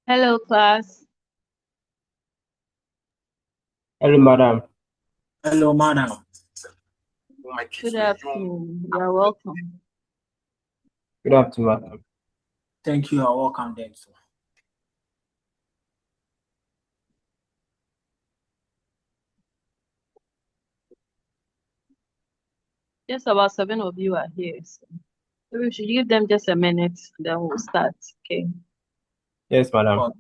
Hello, class. Hello, madam. Hello, madam. Good afternoon. You're welcome. Good afternoon, madam. Thank you. You're welcome then. Just about 7 of you are here. So we should give them just a minute, then we'll start. Okay. Yes, madam. Oh,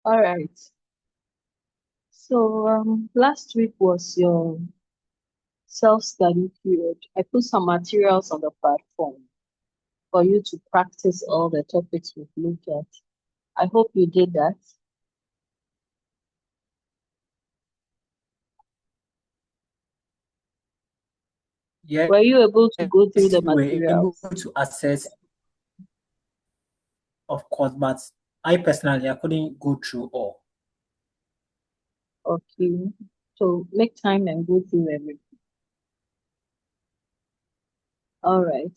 All right. So last week was your self-study period. I put some materials on the platform for you to practice all the topics we've looked at. I hope you did that. yes, Were you able to go through the we were able materials? to access, of course, but I personally I couldn't go through all. Okay. So make time and go through everything. All right.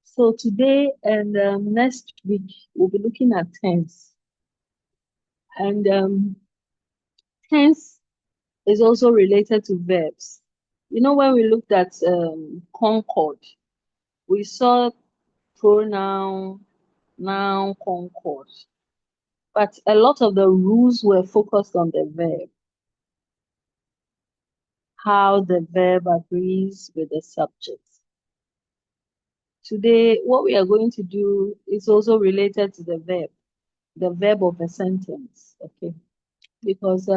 So today and next week, we'll be looking at tense. And tense is also related to verbs. You know, when we looked at concord, we saw pronoun, noun, concord. But a lot of the rules were focused on the verb, how the verb agrees with the subject. Today, what we are going to do is also related to the verb of a sentence, okay? Because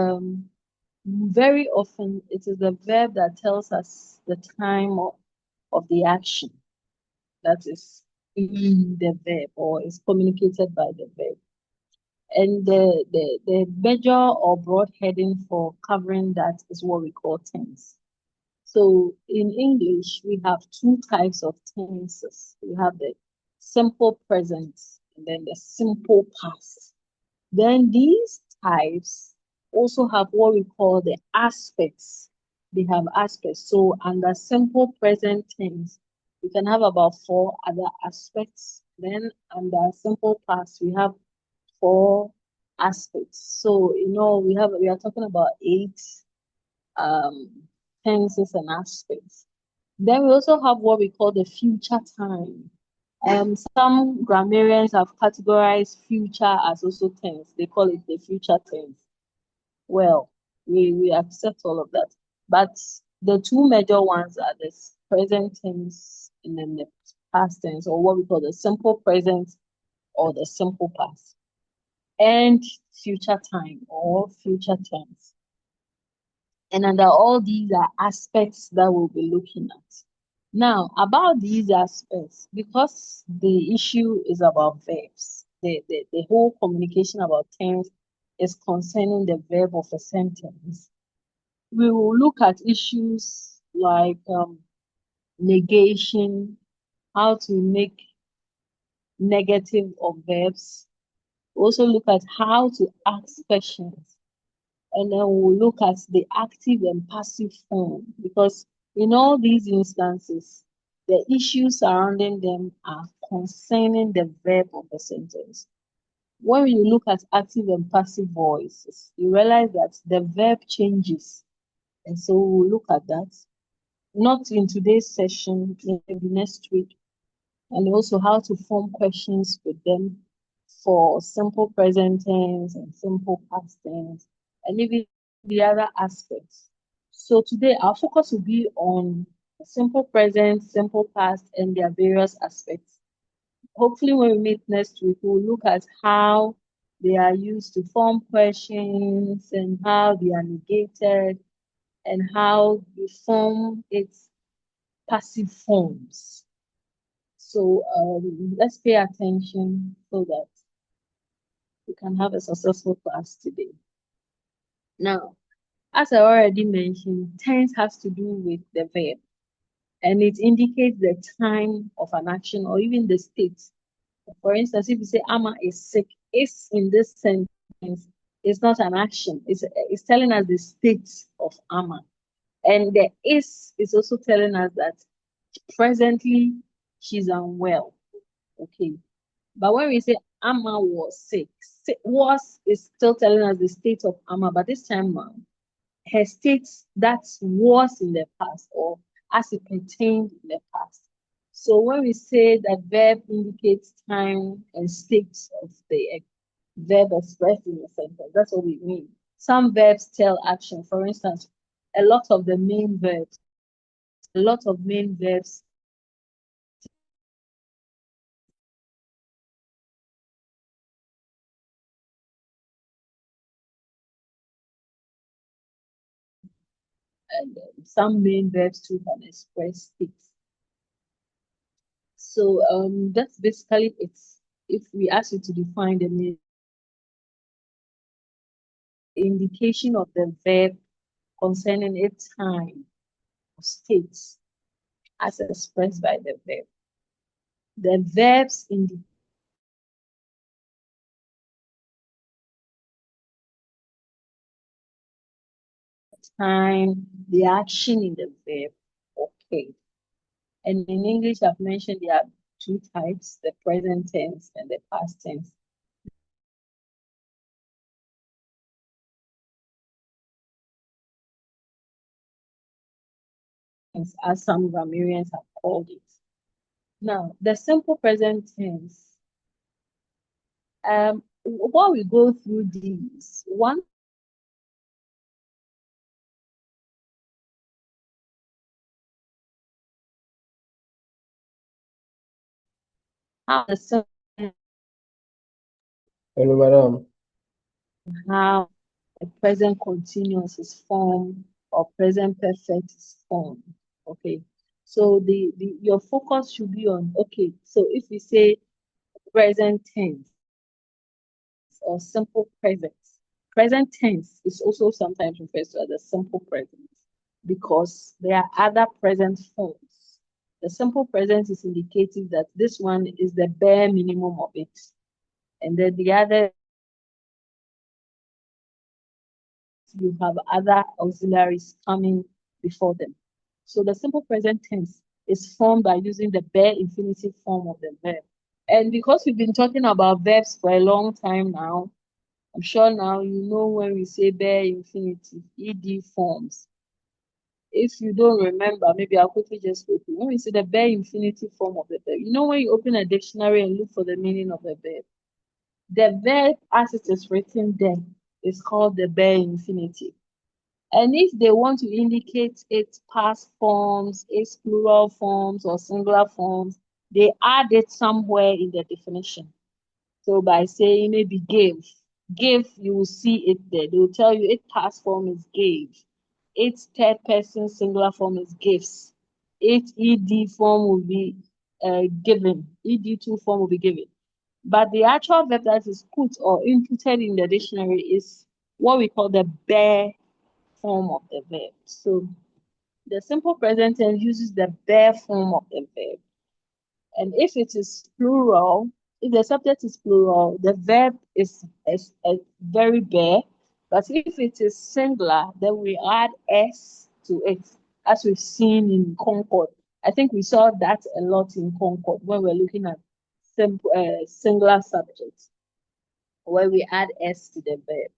very often it is the verb that tells us the time of the action. that is in the verb or is communicated by the verb. And the major or broad heading for covering that is what we call tense. So in English, we have two types of tenses. We have the simple present and then the simple past. Then these types also have what we call the aspects. They have aspects. So under simple present tense, we can have about 4 other aspects. Then under simple past, we have 4 aspects. So we are talking about 8 um, tenses and aspects. Then we also have what we call the future time. Some grammarians have categorized future as also tense. They call it the future tense. Well, we accept all of that. But the two major ones are the present tense and then the past tense, or what we call the simple present or the simple past, and future time or future tense. And under all these are aspects that we'll be looking at. Now, about these aspects, because the issue is about verbs, the whole communication about tense is concerning the verb of a sentence. We will look at issues like negation, how to make negative of verbs. We also look at how to ask questions. And then we'll look at the active and passive form, because in all these instances, the issues surrounding them are concerning the verb of the sentence. When you look at active and passive voices, you realize that the verb changes. And so we'll look at that, not in today's session, maybe next week, and also how to form questions with them for simple present tense and simple past tense, and even the other aspects. So today our focus will be on simple present, simple past, and their various aspects. Hopefully when we meet next week, we'll look at how they are used to form questions and how they are negated and how we form its passive forms. So let's pay attention so that we can have a successful class today. Now, as I already mentioned, tense has to do with the verb, and it indicates the time of an action or even the state. For instance, if you say Amma is sick, is in this sentence is not an action. It's telling us the state of Amma. And the is also telling us that presently she's unwell. Okay. But when we say Amma was sick, was is still telling us the state of Amma, but this time her state that was in the past or as it pertained in the past. So when we say that verb indicates time and state of the verb expressed in the sentence, that's what we mean. Some verbs tell action. For instance, a lot of main verbs and some main verbs too can express states. So that's basically it. If we ask you to define the main indication of the verb concerning its time or states as expressed by the verb. The verbs indicate time, the action in the verb. Okay. And in English, I've mentioned there are 2 types, the present tense and the past tense. As some grammarians have called it. Now, the simple present tense. While we go through these, one how the simple Hello, madam. how a present continuous is formed or present perfect is formed. Okay. So your focus should be on, okay, so if we say present tense or simple present, present tense is also sometimes referred to as the simple present because there are other present forms. The simple present is indicative that this one is the bare minimum of it. And then the other, you have other auxiliaries coming before them. So the simple present tense is formed by using the bare infinitive form of the verb. And because we've been talking about verbs for a long time now, I'm sure now you know when we say bare infinitive, ed forms. If you don't remember, maybe I'll quickly just go through. When we say the bare infinitive form of the verb, you know when you open a dictionary and look for the meaning of a verb, the verb as it is written there is called the bare infinitive. And if they want to indicate its past forms, its plural forms, or singular forms, they add it somewhere in the definition. So by saying maybe give, you will see it there. They will tell you its past form is gave. Its third person singular form is gives. Its ed form will be given. Ed2 form will be given. But the actual verb that is put or inputted in the dictionary is what we call the bare form of the verb. So the simple present tense uses the bare form of the verb. And if it is plural, if the subject is plural, the verb is very bare. But if it is singular, then we add s to it, as we've seen in Concord. I think we saw that a lot in Concord when we're looking at simple singular subjects, where we add s to the verb.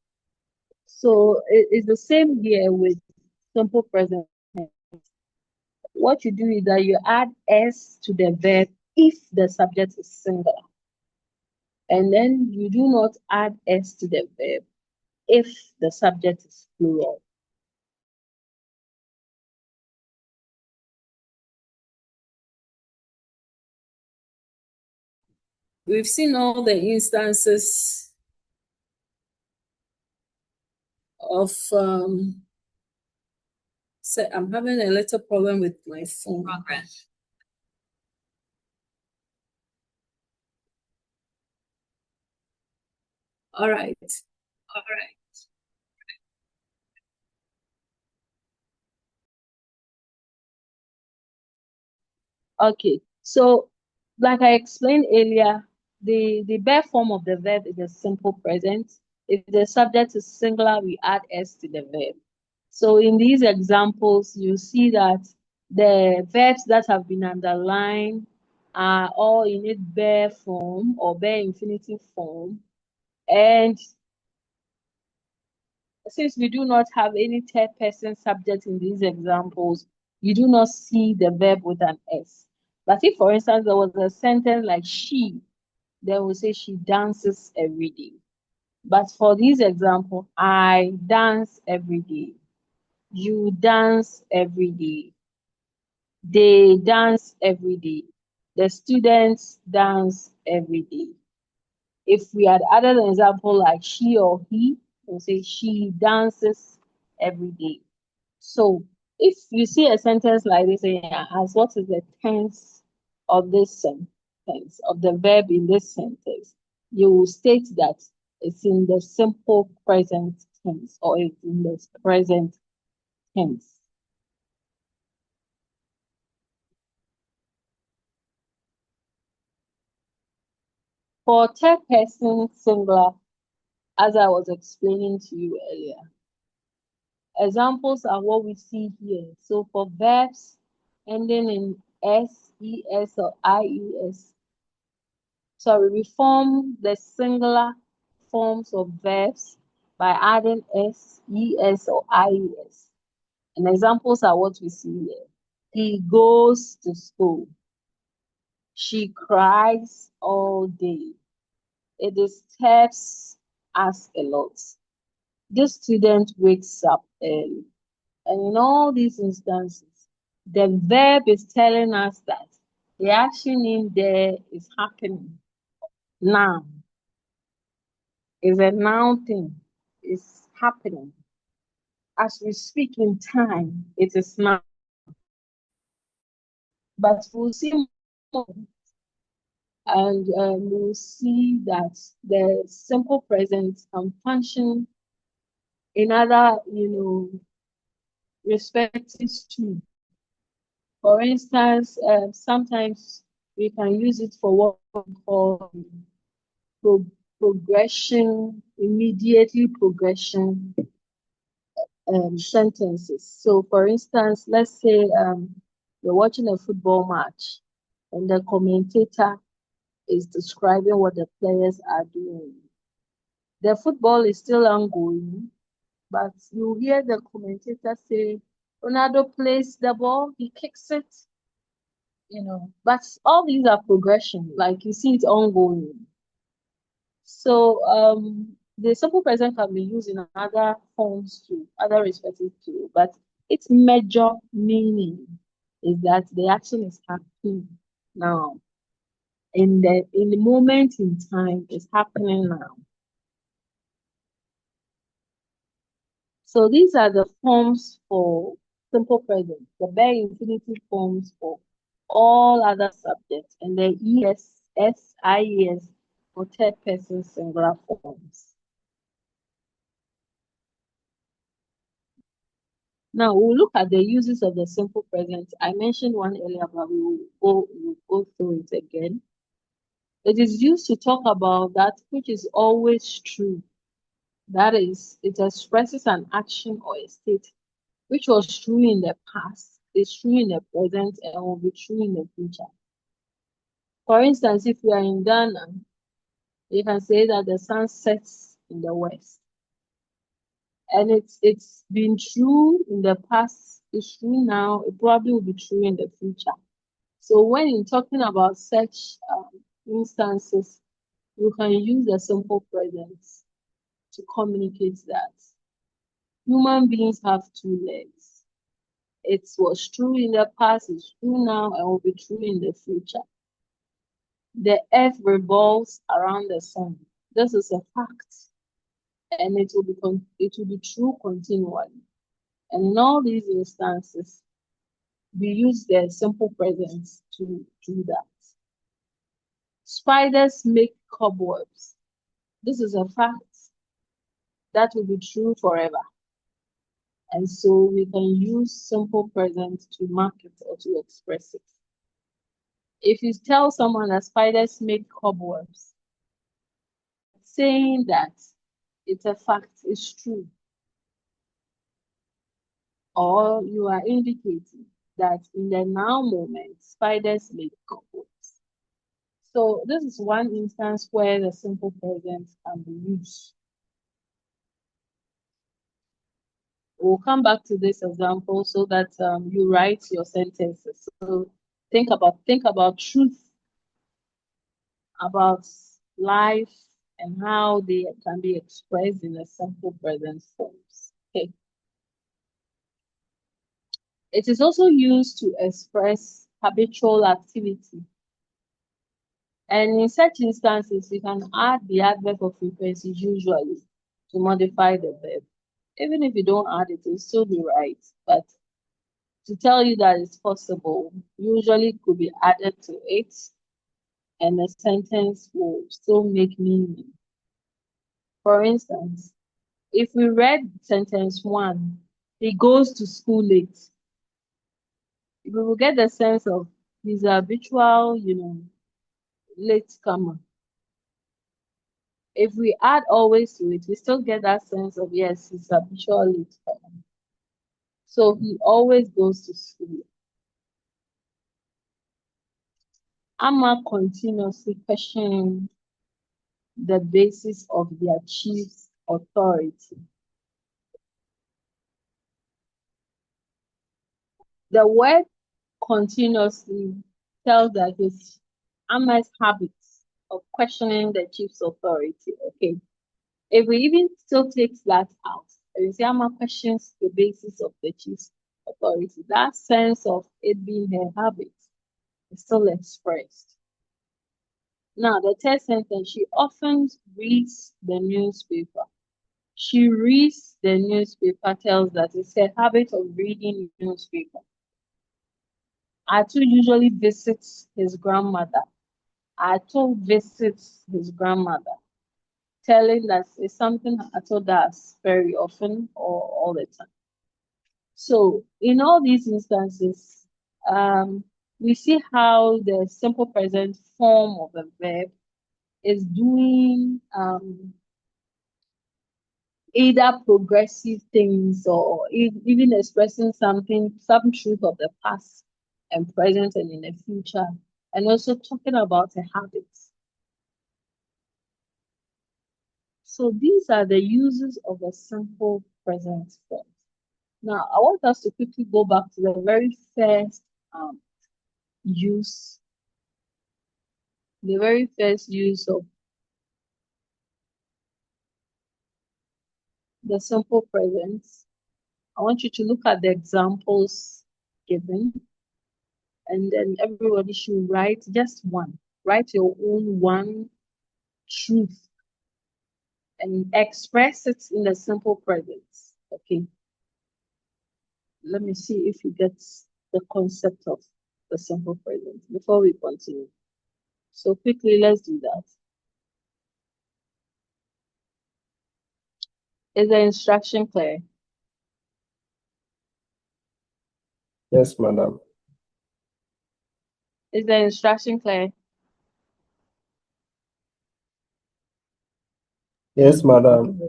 So it's the same here with simple present tense. What you do is that you add s to the verb if the subject is singular. And then you do not add s to the verb if the subject is plural. We've seen all the instances of so I'm having a little problem with my phone. Progress. All right. All right. Okay, so like I explained earlier, the bare form of the verb is a simple present. If the subject is singular, we add s to the verb. So in these examples, you see that the verbs that have been underlined are all in its bare form or bare infinitive form. And since we do not have any third person subject in these examples, you do not see the verb with an S. But if, for instance, there was a sentence like she, then we say she dances every day. But for this example, I dance every day. You dance every day. They dance every day. The students dance every day. If we had added an example like she or he, we'll say she dances every day. So if you see a sentence like this and ask what is the tense of this sentence, of the verb in this sentence, you will state that it's in the simple present tense or it's in the present tense. For third person singular, as I was explaining to you earlier, examples are what we see here. So for verbs ending in s, es, or ies, sorry, we form the singular forms of verbs by adding s, es, or ies. And examples are what we see here. He goes to school. She cries all day. It disturbs us a lot. This student wakes up early. And in all these instances, the verb is telling us that the action in there is happening now. Is a noun thing. It's happening. As we speak in time, it is now. But we'll see more, and we'll see that the simple present can function in other, respects too. For instance, sometimes we can use it for what we call pro progression, immediately progression sentences. So, for instance, let's say you're watching a football match and the commentator is describing what the players are doing. The football is still ongoing, but you hear the commentator say, Ronaldo plays the ball, he kicks it, but all these are progression, like you see it's ongoing. So the simple present can be used in other forms too, other respects too, but its major meaning is that the action is happening now. In the moment in time, it's happening now. So these are the forms for simple present, the bare infinitive forms for all other subjects, and the ES, SIES for third person singular forms. Now we'll look at the uses of the simple present. I mentioned one earlier, but we'll go through it again. It is used to talk about that which is always true. That is, it expresses an action or a state which was true in the past, is true in the present, and will be true in the future. For instance, if you are in Ghana, you can say that the sun sets in the west. And it's been true in the past, it's true now, it probably will be true in the future. So when you're talking about such instances, you can use the simple present to communicate that human beings have two legs. It was true in the past, it's true now, and will be true in the future. The earth revolves around the sun. This is a fact, and it will be true continually. And in all these instances, we use the simple present to do that. Spiders make cobwebs. This is a fact that will be true forever. And so we can use simple present to mark it or to express it. If you tell someone that spiders make cobwebs, saying that it's a fact, it's true. Or you are indicating that in the now moment, spiders make cobwebs. So this is one instance where the simple present can be used. We'll come back to this example so that you write your sentences. So think about truth, about life, and how they can be expressed in a simple present forms. Okay. It is also used to express habitual activity. And in such instances, you can add the adverb of frequency usually to modify the verb. Even if you don't add it, it'll still be right. But to tell you that it's possible, usually it could be added to it, and the sentence will still make meaning. For instance, if we read sentence 1, he goes to school late, we will get the sense of he's a habitual, late comer. If we add always to it, we still get that sense of, yes, he's a habitual late comer. So he always goes to school. Amma continuously questioning the basis of their chief's authority. The word continuously tells that it's Amma's habits of questioning the chief's authority. Okay. If we even still take that out, and you see Amma questions the basis of the chief's authority, that sense of it being her habit is still expressed. Now, the third sentence, she often reads the newspaper. She reads the newspaper tells that it's her habit of reading newspaper. Atu usually visits his grandmother. Atu visits his grandmother, telling that it's something Atu does very often or all the time. So in all these instances, we see how the simple present form of a verb is doing either progressive things or even expressing something, some truth of the past and present and in the future, and also talking about a habit. So these are the uses of a simple present form. Now, I want us to quickly go back to the very first use, of the simple present. I want you to look at the examples given, and then everybody should write just one. Write your own one truth and express it in the simple present. Okay. Let me see if you get the concept of the simple present before we continue. So quickly, let's do that. Is the instruction clear? Yes, madam. Is the instruction clear? Yes, madam.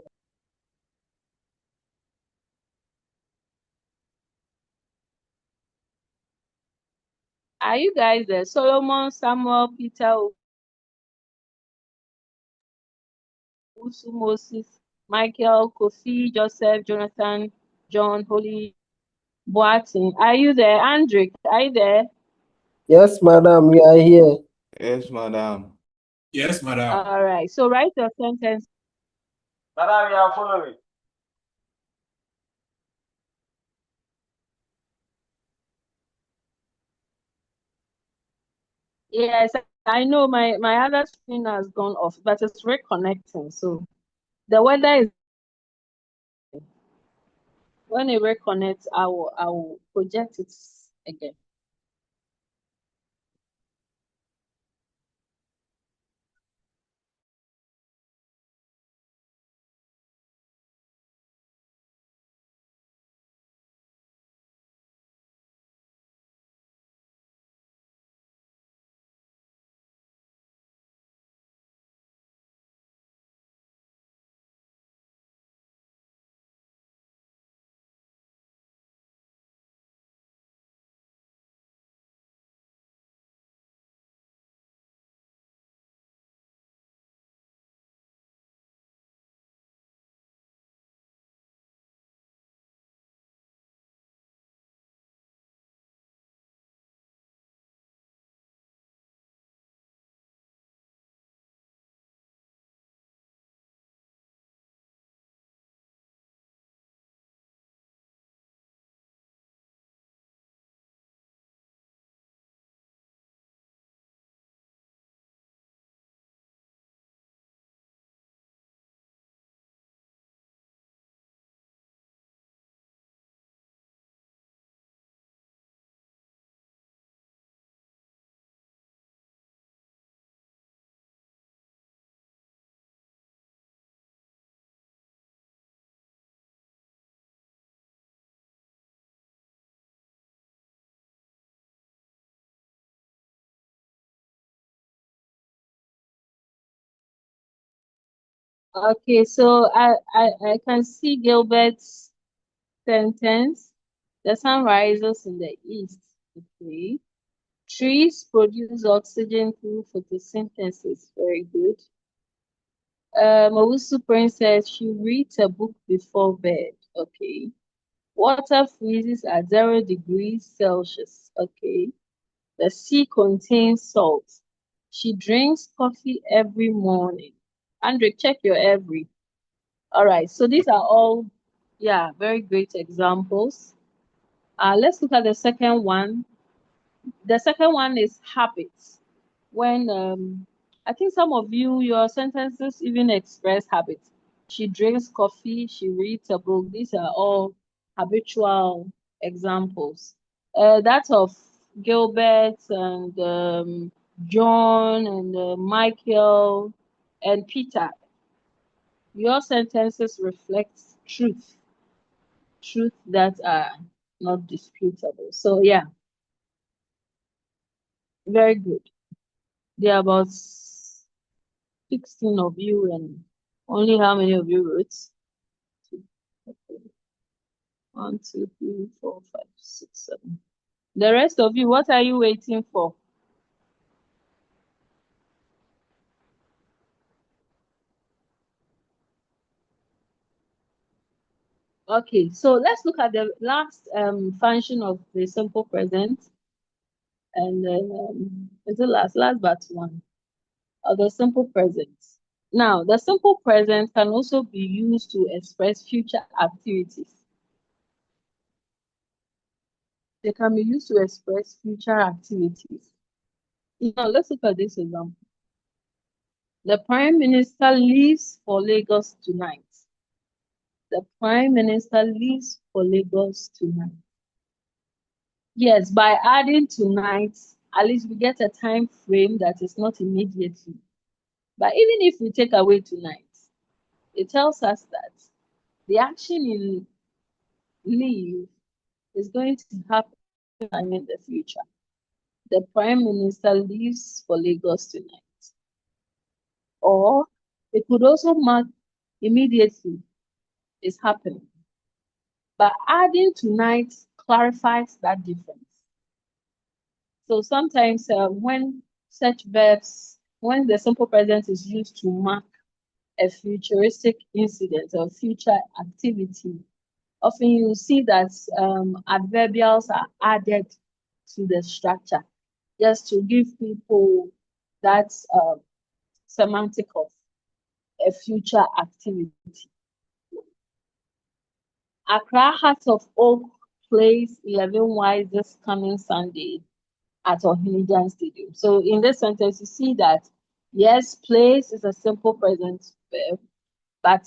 Are you guys there? Solomon, Samuel, Peter, Usu, Moses, Michael, Kofi, Joseph, Jonathan, John, Holy, Boatin. Are you there? Andrick, are you there? Yes, madam, we are here. Yes, madam. Yes, madam. All right. So write your sentence. Madam, we are following. Yes, I know my other screen has gone off, but it's reconnecting. So the weather is, when it reconnects, I will project it again. Okay, so I can see Gilbert's sentence. The sun rises in the east. Okay. Trees produce oxygen through photosynthesis. Very good. Owusu Princess, she reads a book before bed. Okay. Water freezes at 0 degrees Celsius. Okay. The sea contains salt. She drinks coffee every morning. Andre, check your every. All right. So these are all, yeah, very great examples. Let's look at the second one. The second one is habits. When I think some of you, your sentences even express habits. She drinks coffee, she reads a book. These are all habitual examples. That of Gilbert and John and Michael and Peter. Your sentences reflect truth that are not disputable. So yeah, very good. There are about 16 of you, and only how many of you wrote? 1, 2, 3, 4, 5, 6, 7. The rest of you, what are you waiting for? Okay, so let's look at the last function of the simple present, and then is the last but one of the simple present. Now, the simple present can also be used to express future activities. They can be used to express future activities. Now, let's look at this example. The Prime Minister leaves for Lagos tonight. The Prime Minister leaves for Lagos tonight. Yes, by adding tonight, at least we get a time frame that is not immediately. But even if we take away tonight, it tells us that the action in leave is going to happen in the future. The Prime Minister leaves for Lagos tonight. Or it could also mark immediately is happening. But adding tonight clarifies that difference. So sometimes when such verbs, when the simple present is used to mark a futuristic incident or future activity, often you see that adverbials are added to the structure just to give people that semantic of a future activity. Accra Heart of Oak plays 11 this coming Sunday at Ohinijan Stadium. So in this sentence, you see that yes, plays is a simple present verb, but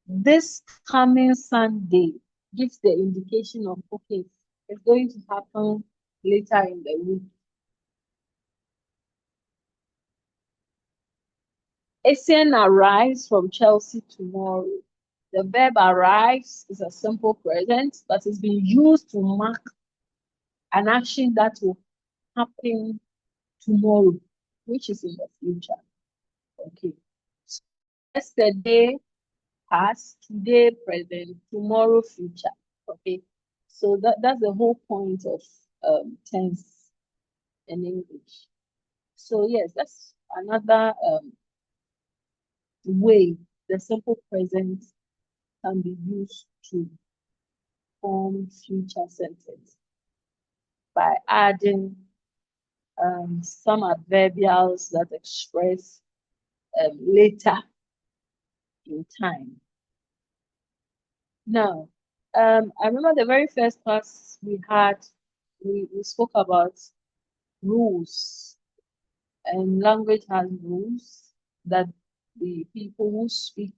this coming Sunday gives the indication of okay, it's going to happen later in the week. Essien arrives from Chelsea tomorrow. The verb arrives is a simple present, but it's been used to mark an action that will happen tomorrow, which is in the future. Okay. So yesterday, past, today, present, tomorrow, future. Okay. So that's the whole point of tense in English. So yes, that's another way the simple present can be used to form future sentence by adding some adverbials that express later in time. Now, I remember the very first class we had, we spoke about rules, and language has rules that the people who speak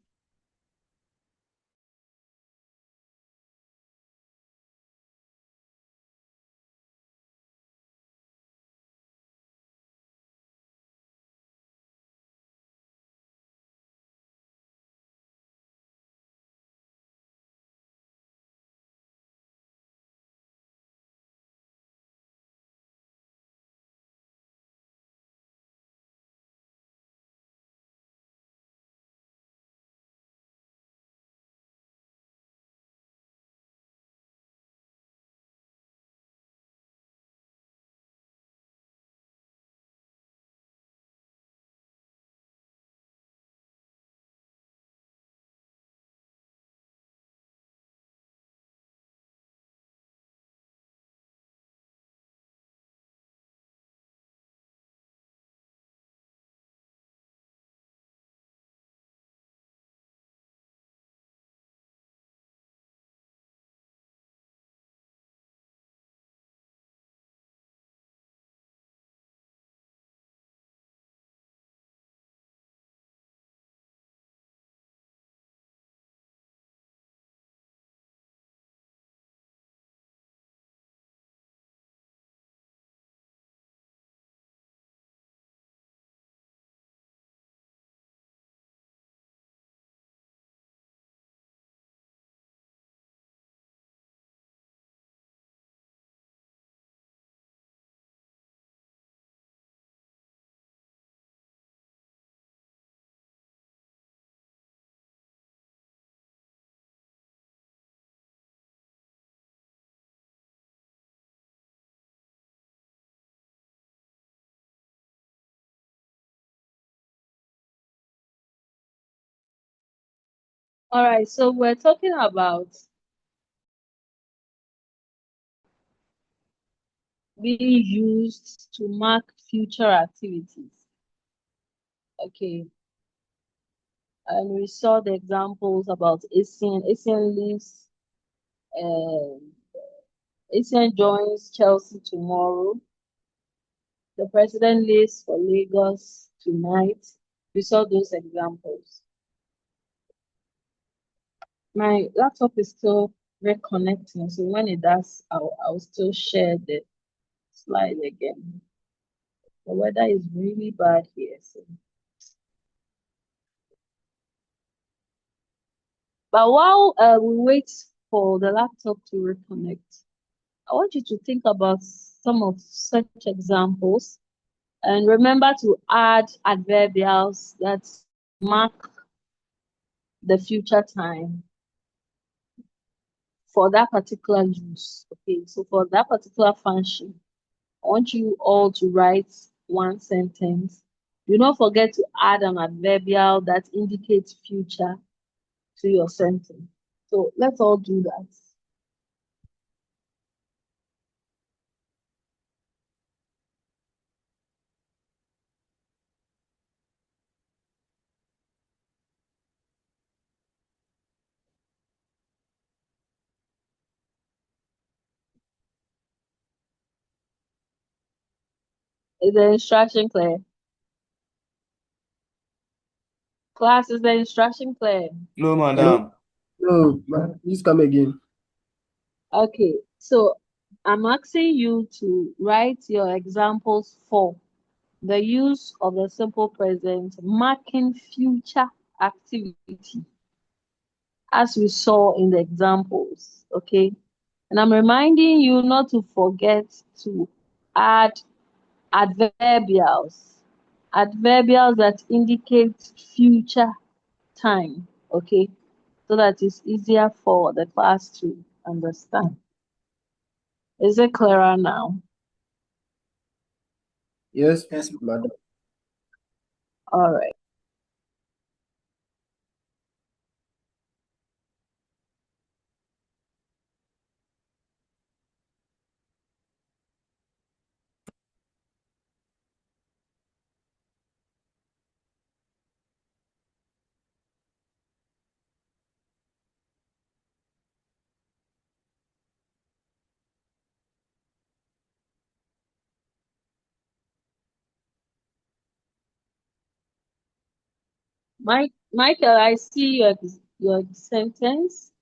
All right, so we're talking about being used to mark future activities. Okay, and we saw the examples about Asian leaves, Asian joins Chelsea tomorrow. The president leaves for Lagos tonight. We saw those examples. My laptop is still reconnecting, so when it does, I'll still share the slide again. The weather is really bad here, so. But while we wait for the laptop to reconnect, I want you to think about some of such examples and remember to add adverbials that mark the future time for that particular use. Okay, so for that particular function, I want you all to write one sentence. Do not forget to add an adverbial that indicates future to your sentence. So let's all do that. Is the instruction clear? Class, is the instruction clear? No, No, madam. no, please come again. Okay, so I'm asking you to write your examples for the use of the simple present marking future activity as we saw in the examples, okay? And I'm reminding you not to forget to add adverbials, adverbials that indicate future time, okay? So that it's easier for the class to understand. Is it clearer now? Yes, Yes. madam. All right. Michael, I see your sentence.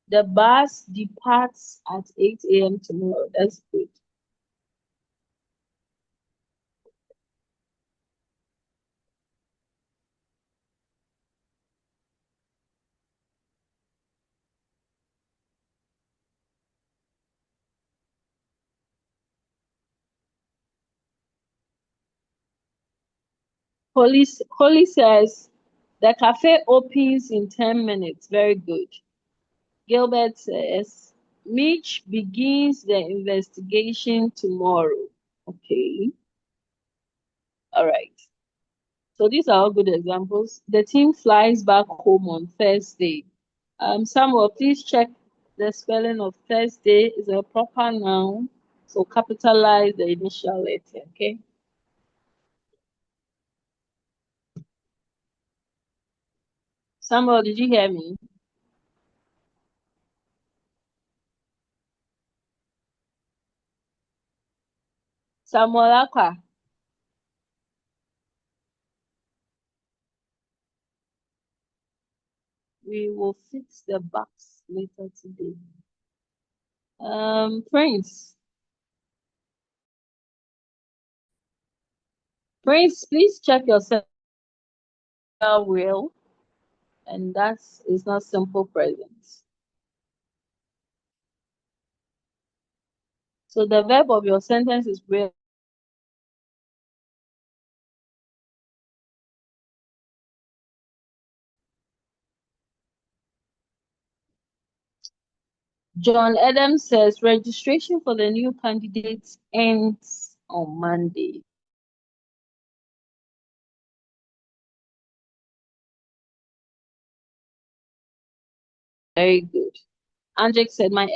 The bus departs at 8 a.m. tomorrow. That's good. Holly says the cafe opens in 10 minutes. Very good. Gilbert says Mitch begins the investigation tomorrow. Okay. All right. So these are all good examples. The team flies back home on Thursday. Samuel, please check the spelling of Thursday is a proper noun. So capitalize the initial letter, okay? Samuel, did you hear me? Samuel Aqua. We will fix the box later today. Prince. Prince, please check your will. And that is not simple present. So the verb of your sentence is will. John Adams says registration for the new candidates ends on Monday. Very good. Andrzej said, my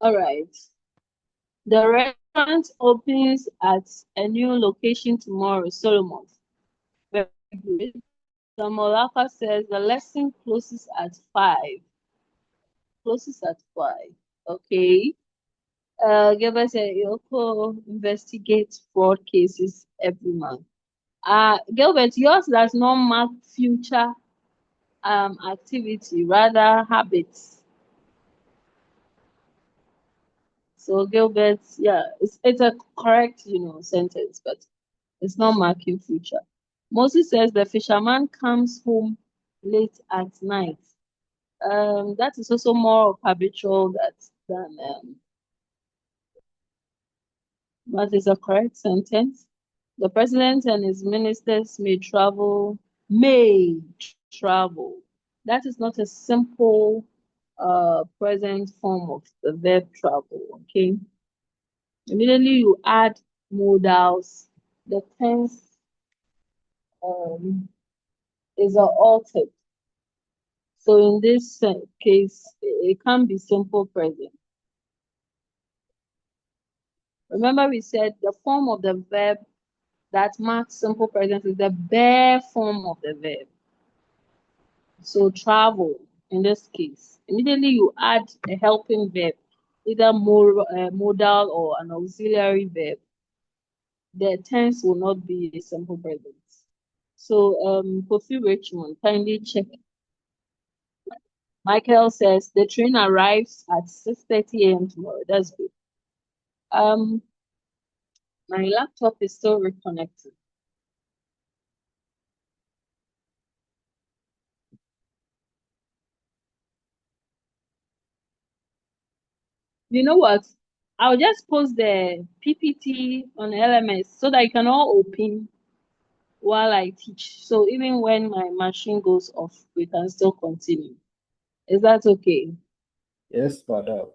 all right. The restaurant opens at a new location tomorrow, Solomon. Very good. Samolaka says the lesson closes at 5. Closes at 5. Okay. Gilbert said Yoko investigates fraud cases every month. Gilbert, yours does not mark future activity, rather habits. So Gilbert, yeah, it's a correct, sentence, but it's not marking future. Moses says the fisherman comes home late at night. That is also more of habitual than what is a correct sentence. The president and his ministers may travel. May travel. That is not a simple present form of the verb travel. Okay. Immediately you add modals, the tense is altered. So in this case, it can be simple present. Remember we said the form of the verb that marks simple present is the bare form of the verb. So travel, in this case, immediately you add a helping verb, either modal or an auxiliary verb. The tense will not be a simple present. So, Kofi Richmond, kindly check. Michael says the train arrives at 6:30 a.m. tomorrow. That's good. My laptop is still reconnected. You know what? I'll just post the PPT on LMS so that you can all open while I teach. So even when my machine goes off, we can still continue. Is that okay? Yes, madam.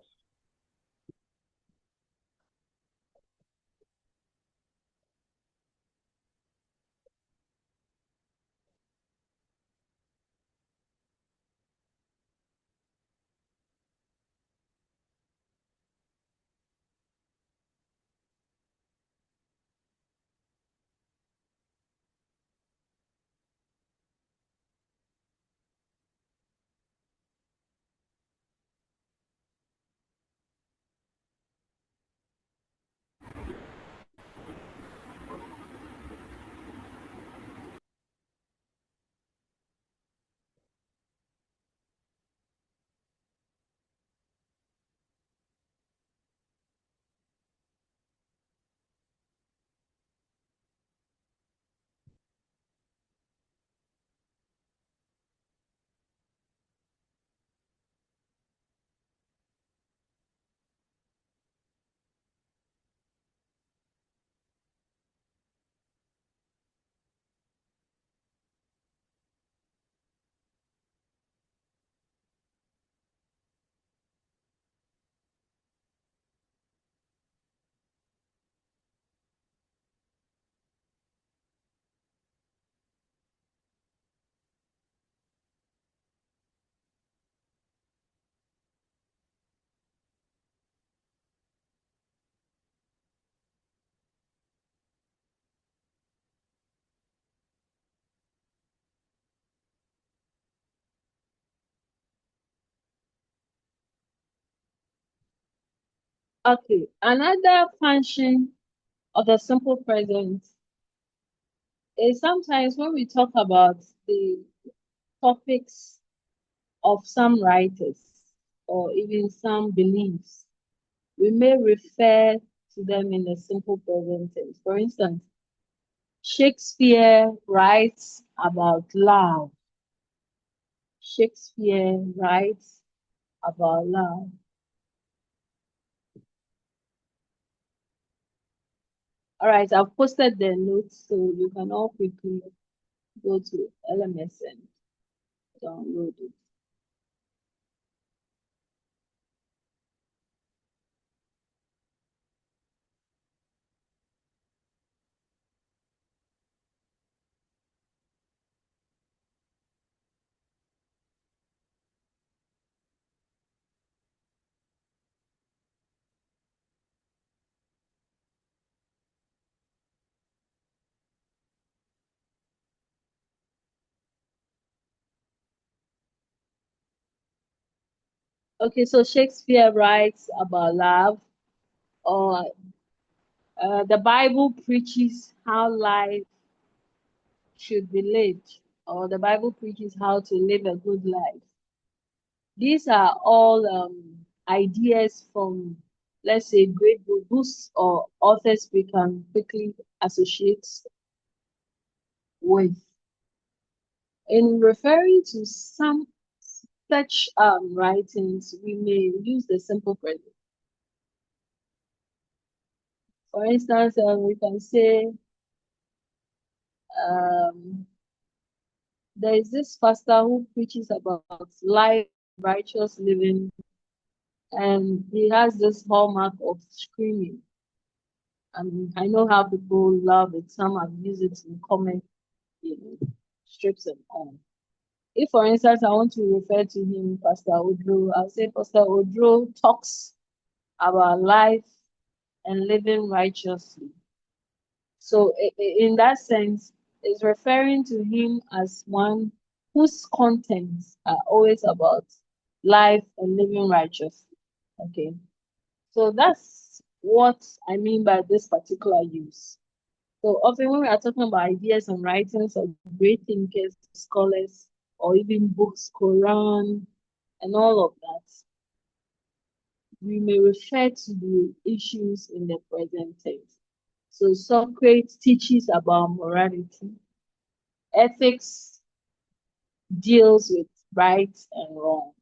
Okay, another function of the simple present is sometimes when we talk about the topics of some writers or even some beliefs, we may refer to them in the simple present tense. For instance, Shakespeare writes about love. Shakespeare writes about love. All right, I've posted the notes so you can all quickly go to LMS and download it. Okay, so Shakespeare writes about love, or the Bible preaches how life should be lived, or the Bible preaches how to live a good life. These are all ideas from, let's say, great books or authors we can quickly associate with. In referring to some such writings, we may use the simple present. For instance, we can say, there is this pastor who preaches about life, righteous living, and he has this hallmark of screaming. And I know how people love it. Some have used it in comic, strips and all. If, for instance, I want to refer to him, Pastor Odro, I'll say Pastor Odro talks about life and living righteously. So in that sense, it's referring to him as one whose contents are always about life and living righteously. Okay. So that's what I mean by this particular use. So often when we are talking about ideas and writings of great thinkers, scholars, or even books, Quran, and all of that, we may refer to the issues in the present tense. So Socrates teaches about morality. Ethics deals with right and wrong.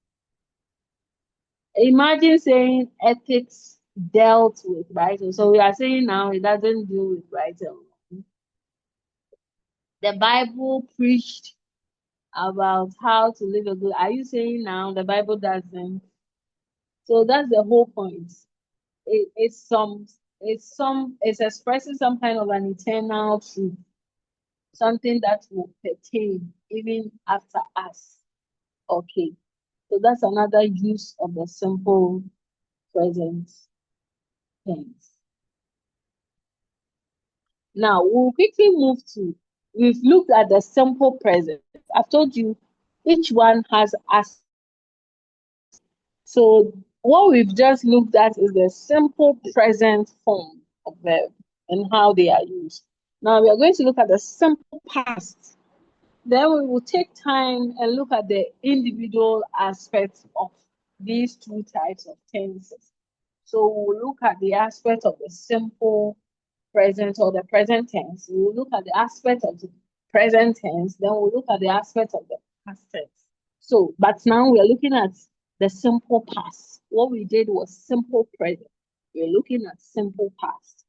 Imagine saying ethics dealt with right. So we are saying now it doesn't deal with right and wrong. The Bible preached about how to live a good. Are you saying now the Bible doesn't? So that's the whole point. It's expressing some kind of an eternal truth, something that will pertain even after us. Okay. So that's another use of the simple present tense. Now we'll quickly move to, we've looked at the simple present. I've told you each one has us. So what we've just looked at is the simple present form of verb and how they are used. Now we are going to look at the simple past. Then we will take time and look at the individual aspects of these two types of tenses. So we'll look at the aspect of the simple present or the present tense. We'll look at the aspect of the present tense. Then we'll look at the aspect of the past tense. So, but now we're looking at the simple past. What we did was simple present. We're looking at simple past.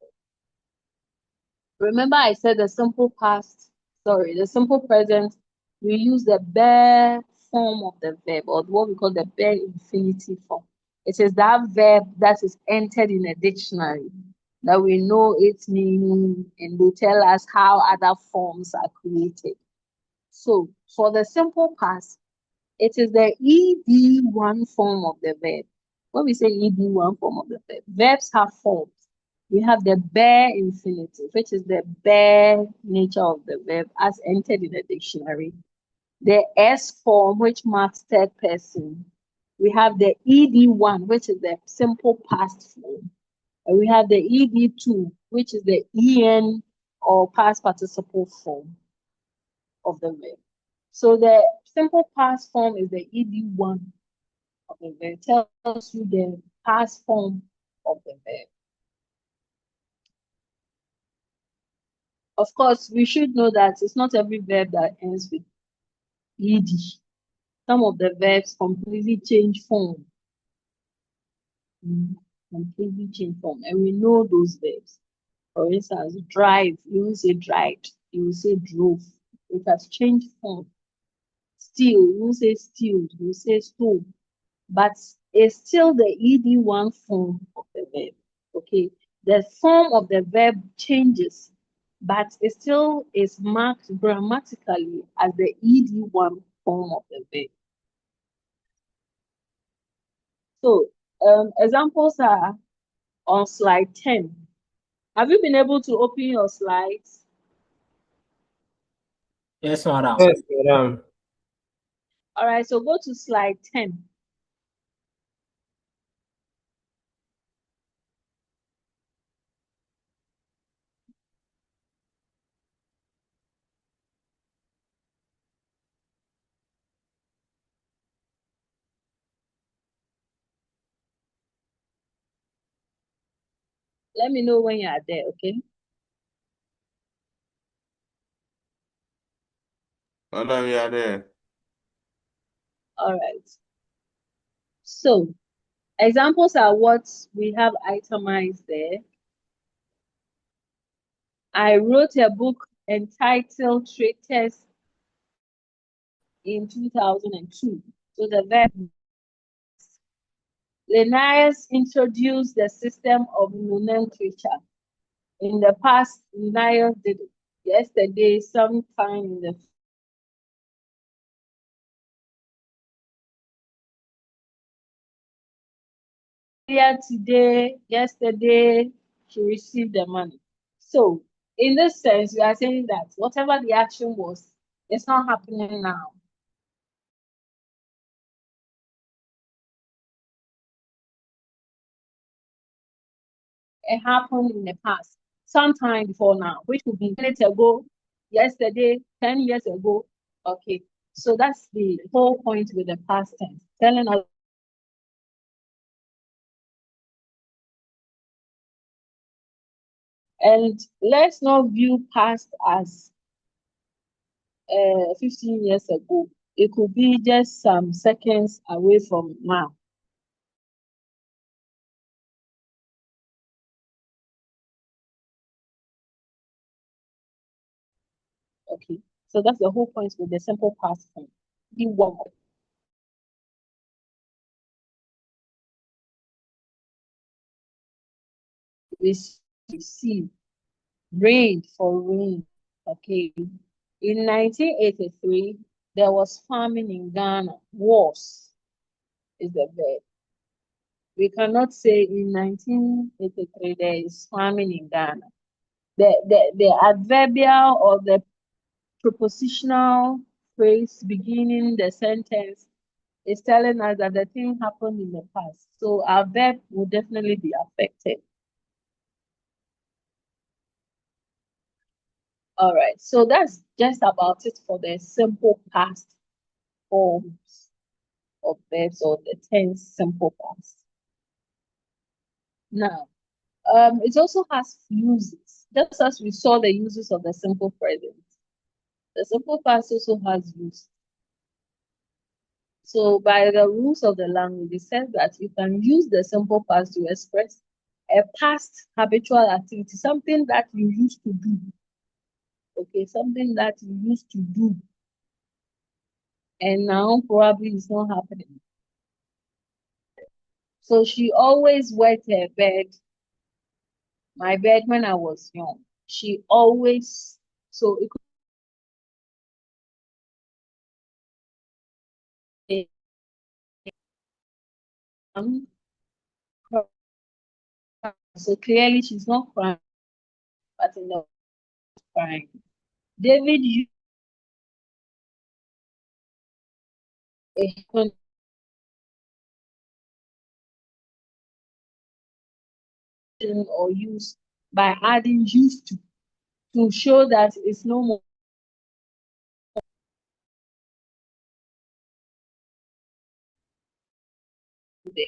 Remember I said the simple present, we use the bare form of the verb, or what we call the bare infinitive form. It is that verb that is entered in a dictionary, that we know its meaning, and they tell us how other forms are created. So for the simple past, it is the ED1 form of the verb. When we say ED1 form of the verb, verbs have forms. We have the bare infinitive, which is the bare nature of the verb as entered in the dictionary. The S form, which marks third person. We have the ED1, which is the simple past form. And we have the ED2, which is the EN or past participle form of the verb. So the simple past form is the ED1 of the verb. It tells you the past form of the verb. Of course, we should know that it's not every verb that ends with ed. Some of the verbs completely change form. Completely change form. And we know those verbs. For instance, drive, you will say dried, you will say drove. It has changed form. Steal, you will say stealed, you will say stole. But it's still the ED1 form of the verb. Okay, the form of the verb changes, but it still is marked grammatically as the ED1 form of the verb. So examples are on slide 10. Have you been able to open your slides? Yes, madam. Yes, madam. All right, so go to slide 10. Let me know when you are there, okay? Madam, you are there. All right. So examples are what we have itemized there. I wrote a book entitled Traitors in 2002. So the verb Linnaeus introduced the system of nomenclature. In the past, Linnaeus did it. Yesterday, sometime in the today, yesterday, she received the money. So, in this sense, we are saying that whatever the action was, it's not happening now. It happened in the past, sometime before now, which could be minutes ago, yesterday, 10 years ago. Okay, so that's the whole point with the past tense, telling us. And let's not view past as 15 years ago. It could be just some seconds away from now. Okay, so that's the whole point with the simple past form. Be one. Receive, rain for rain. Okay, in 1983, there was famine in Ghana. Was is the verb. We cannot say in 1983 there is famine in Ghana. The adverbial or the prepositional phrase beginning the sentence is telling us that the thing happened in the past. So our verb will definitely be affected. All right, so that's just about it for the simple past forms of verbs or the tense simple past. Now, it also has uses, just as we saw the uses of the simple present. The simple past also has use. So by the rules of the language, it says that you can use the simple past to express a past habitual activity, something that you used to do. Okay, something that you used to do. And now probably it's not happening. So she always wet her bed, my bed when I was young. She always, so it could be so clearly she's not crying, but in the crying. David used a, written or used by adding used to show that it's no more there.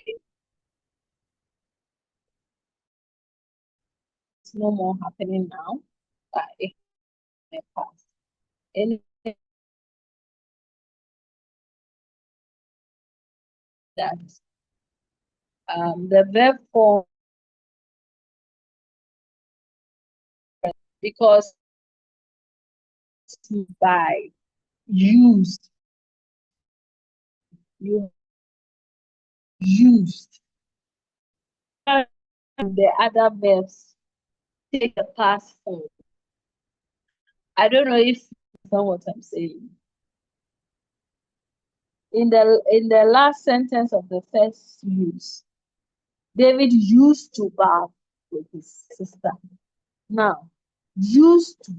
It's no more happening now. It may pass. And that the verb form, because by used, you used, and the other verbs take the past form. I don't know if you know what I'm saying. In the last sentence of the first use, David used to bath with his sister. Now, used to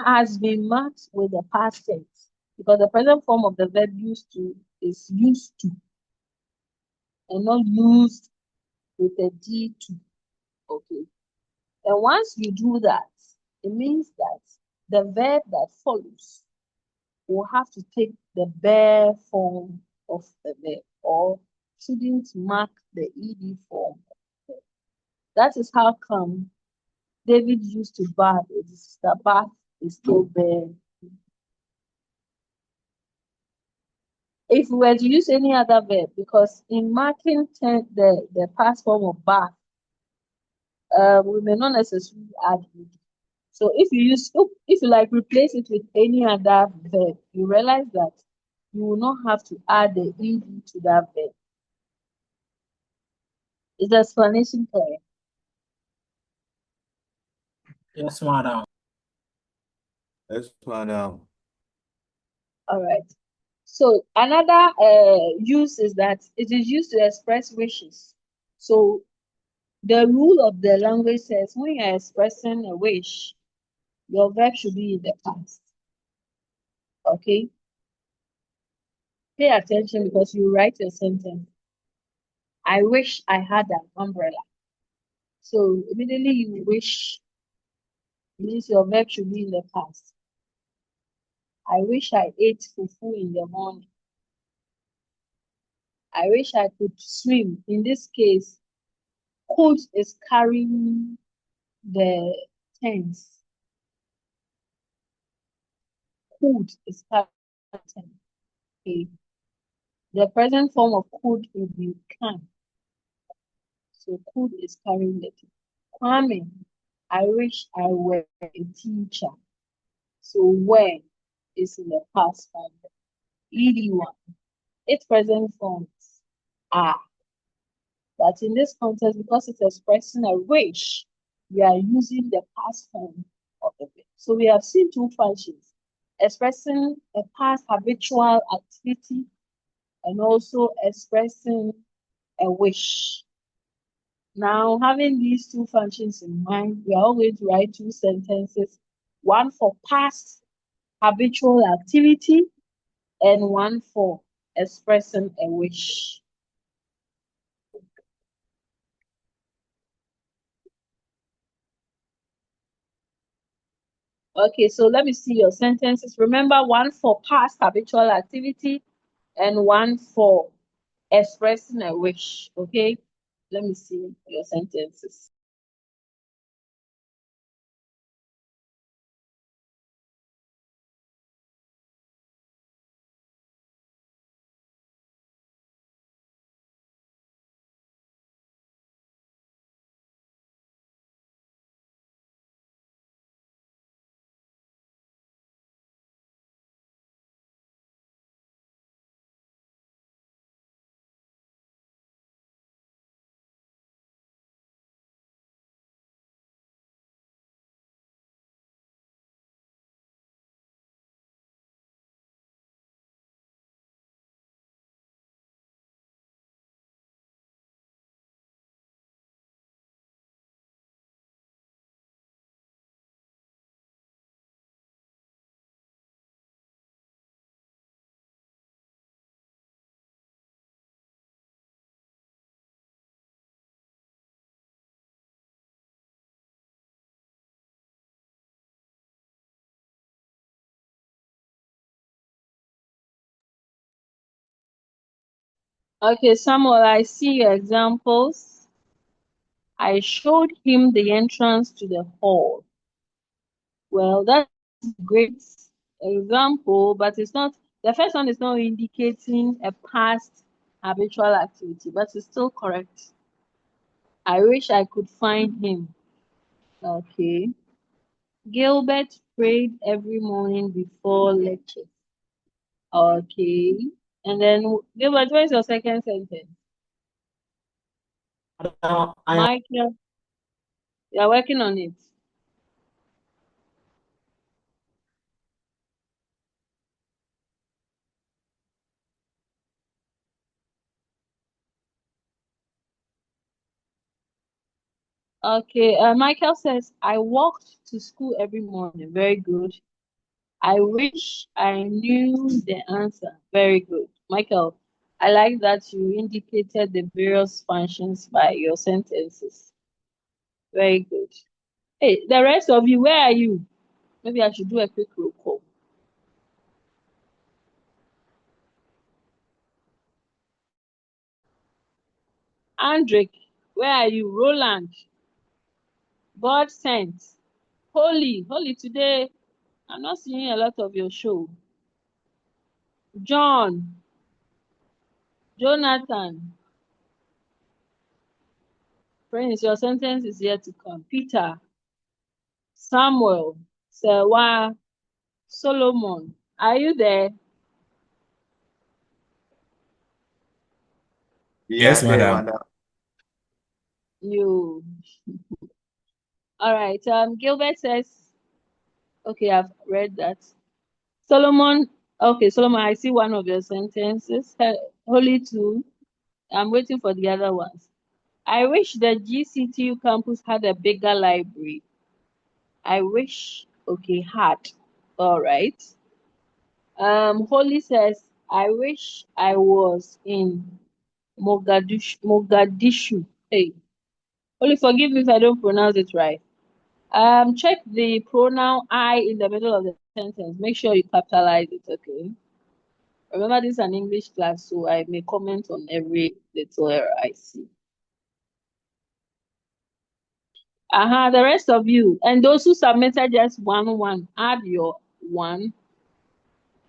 has been marked with the past tense because the present form of the verb used to is used to and not used with a D2. Okay. And once you do that, it means that the verb that follows will have to take the bare form of the verb or shouldn't mark the ed form. That is how come David used to bath with his sister. Bath is still bare. If we were to use any other verb, because in marking the past form of bath, we may not necessarily add ed. So if you like replace it with any other verb, you realize that you will not have to add the ed to that verb. Is the explanation clear? Yes, madam. Yes, madam. All right. So another use is that it is used to express wishes. So the rule of the language says when you're expressing a wish, your verb should be in the past. Okay? Pay attention because you write your sentence. I wish I had an umbrella. So immediately you wish means your verb should be in the past. I wish I ate fufu in the morning. I wish I could swim. In this case, could is carrying the tense. Could is carrying the tense. Okay. The present form of could would be can. So could is carrying the tense. Kwame, I wish I were a teacher. So were is in the past form. Ed1. Its present forms are. But in this context, because it's expressing a wish, we are using the past form of the verb. So we have seen two functions, expressing a past habitual activity and also expressing a wish. Now, having these two functions in mind, we are all going to write two sentences, one for past habitual activity and one for expressing a wish. Okay, so let me see your sentences. Remember, one for past habitual activity and one for expressing a wish. Okay, let me see your sentences. Okay, Samuel, I see your examples. I showed him the entrance to the hall. Well, that's a great example, but it's not, the first one is not indicating a past habitual activity, but it's still correct. I wish I could find him. Okay. Gilbert prayed every morning before lecture. Okay. And then, Gilbert, where's your second sentence? Michael, you're working on it. Okay, Michael says, I walked to school every morning. Very good. I wish I knew the answer. Very good. Michael, I like that you indicated the various functions by your sentences. Very good. Hey, the rest of you, where are you? Maybe I should do a quick roll call. Andrick, where are you? Roland, God sent. Holy, today, I'm not seeing a lot of your show. John, Jonathan, Prince, your sentence is yet to come. Peter, Samuel, Sewa, Solomon, are you there? Yes, madam. You. All right. Gilbert says, okay, I've read that. Solomon, okay, Solomon, I see one of your sentences. Holy two. I'm waiting for the other ones. I wish the GCTU campus had a bigger library. I wish, okay, had. All right. Holy says, I wish I was in Mogadishu. Hey, Holy, forgive me if I don't pronounce it right. Check the pronoun I in the middle of the sentence. Make sure you capitalize it, okay? Remember, this is an English class, so I may comment on every little error I see. The rest of you, and those who submitted just one, add your one,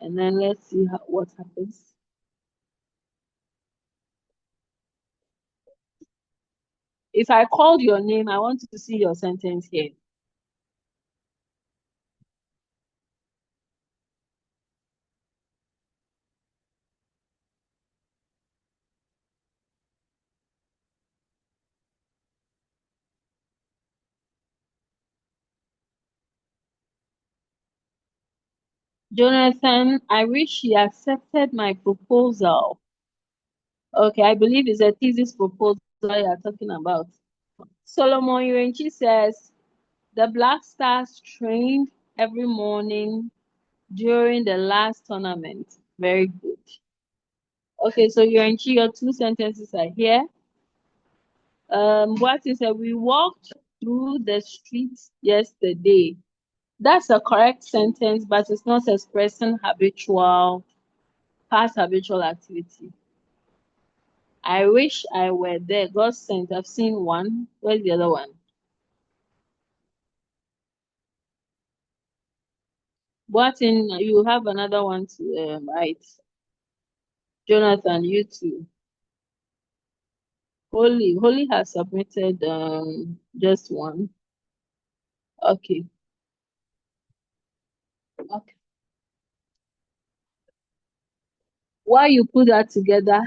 and then let's see what happens. If I called your name, I want to see your sentence here. Jonathan, I wish he accepted my proposal. Okay, I believe it's a thesis proposal you're talking about. Solomon Yurenchi says, the Black Stars trained every morning during the last tournament. Very good. Okay, so Yurenchi, your two sentences are here. What is it? We walked through the streets yesterday. That's a correct sentence, but it's not expressing past habitual activity. I wish I were there. God sent. I've seen one. Where's the other one? What in you have another one to write? Jonathan, you too. Holy has submitted just one. Okay. Okay. While you put that together,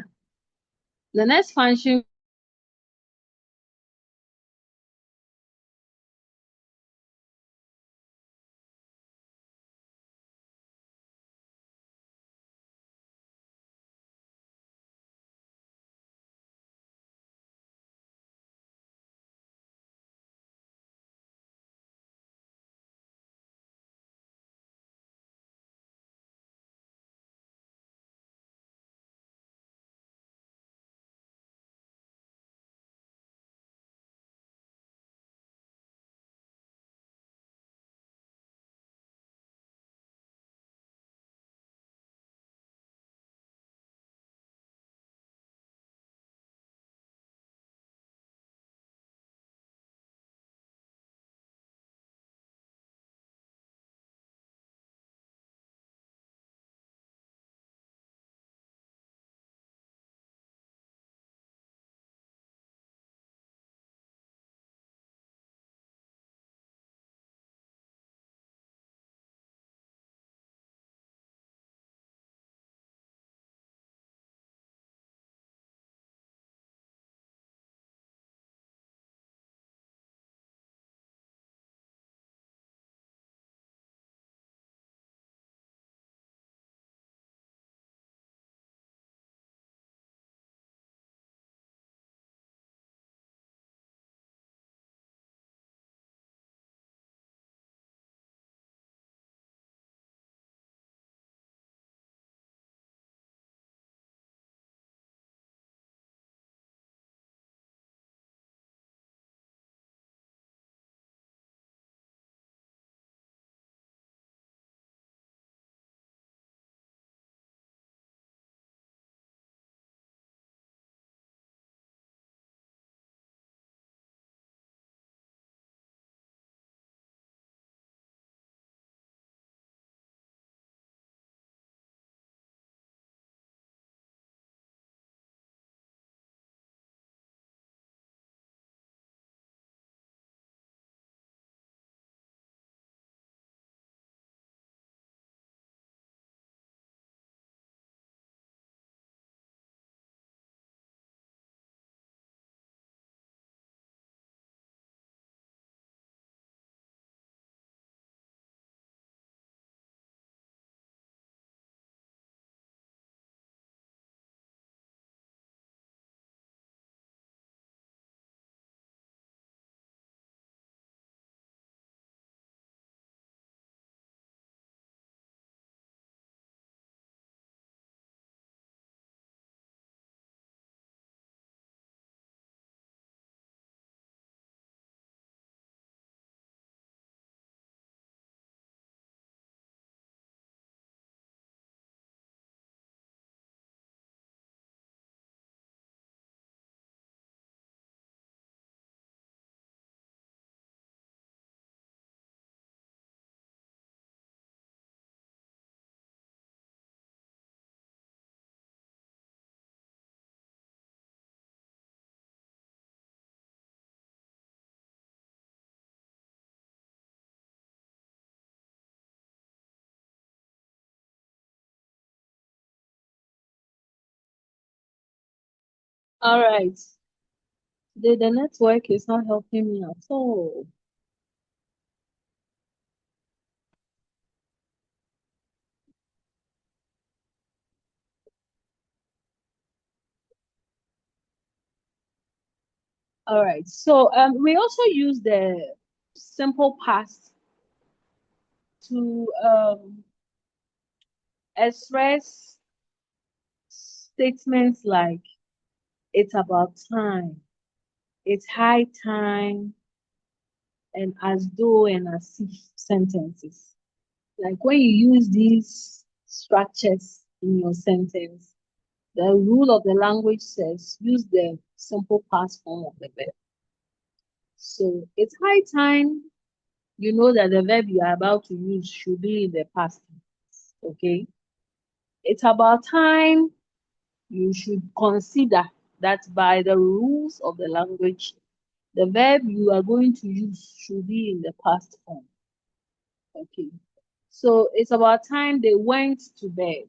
the next function All right. The network is not helping me at all. All right. So we also use the simple past to express statements like it's about time, it's high time, and as though and as if sentences. Like when you use these structures in your sentence, the rule of the language says use the simple past form of the verb. So it's high time, you know that the verb you are about to use should be in the past tense, okay? It's about time, you should consider that by the rules of the language, the verb you are going to use should be in the past form, okay? So it's about time they went to bed.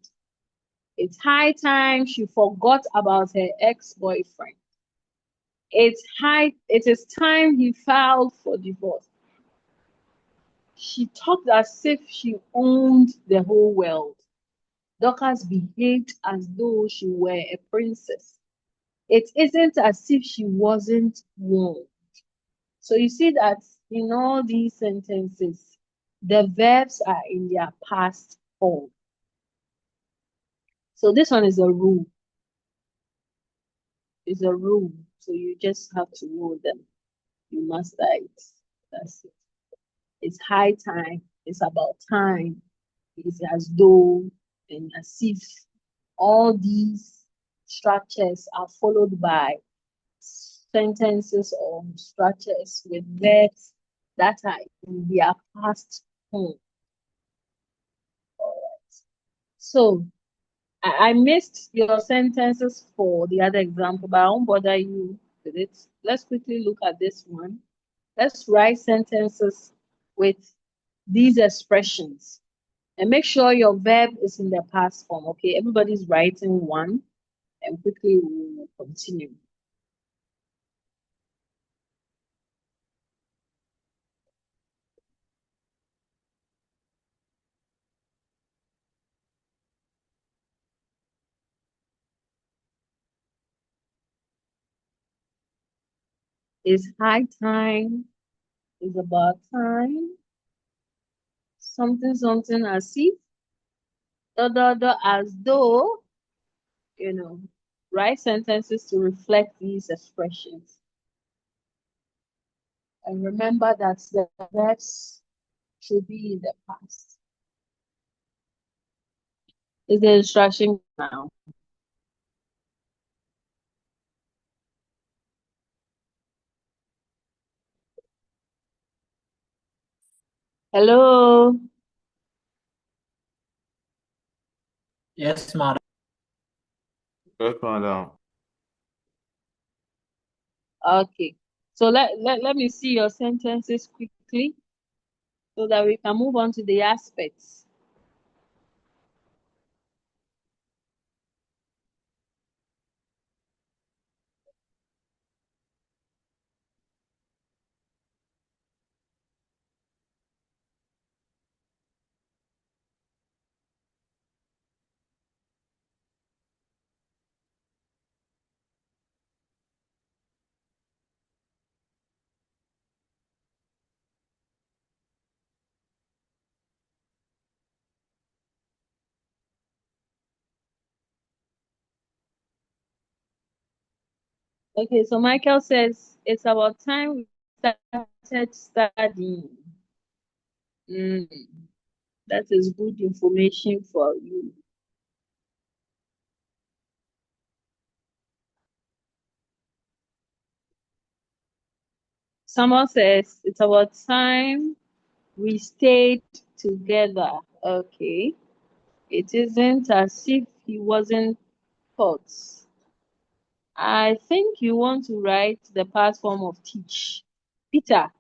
It's high time she forgot about her ex-boyfriend. It is time he filed for divorce. She talked as if she owned the whole world. Dorcas behaved as though she were a princess. It isn't as if she wasn't warned. So you see that in all these sentences, the verbs are in their past form. So this one is a rule. It's a rule. So you just have to know them. You master it. That's it. It's high time. It's about time. It's as though and as if. All these structures are followed by sentences or structures with verbs that are in their past form. So I missed your sentences for the other example, but I won't bother you with it. Let's quickly look at this one. Let's write sentences with these expressions. And make sure your verb is in the past form, okay? Everybody's writing one, and quickly we'll continue. It's high time. It's about time. Something, something as if. As though. Write sentences to reflect these expressions. And remember that the verbs should be in the past. Is the instruction now? Hello? Yes, madam. Yes, madam. Okay. So let me see your sentences quickly so that we can move on to the aspects. Okay, so Michael says it's about time we started studying. That is good information for you. Someone says it's about time we stayed together. Okay. It isn't as if he wasn't taught. I think you want to write the past form of teach. Peter,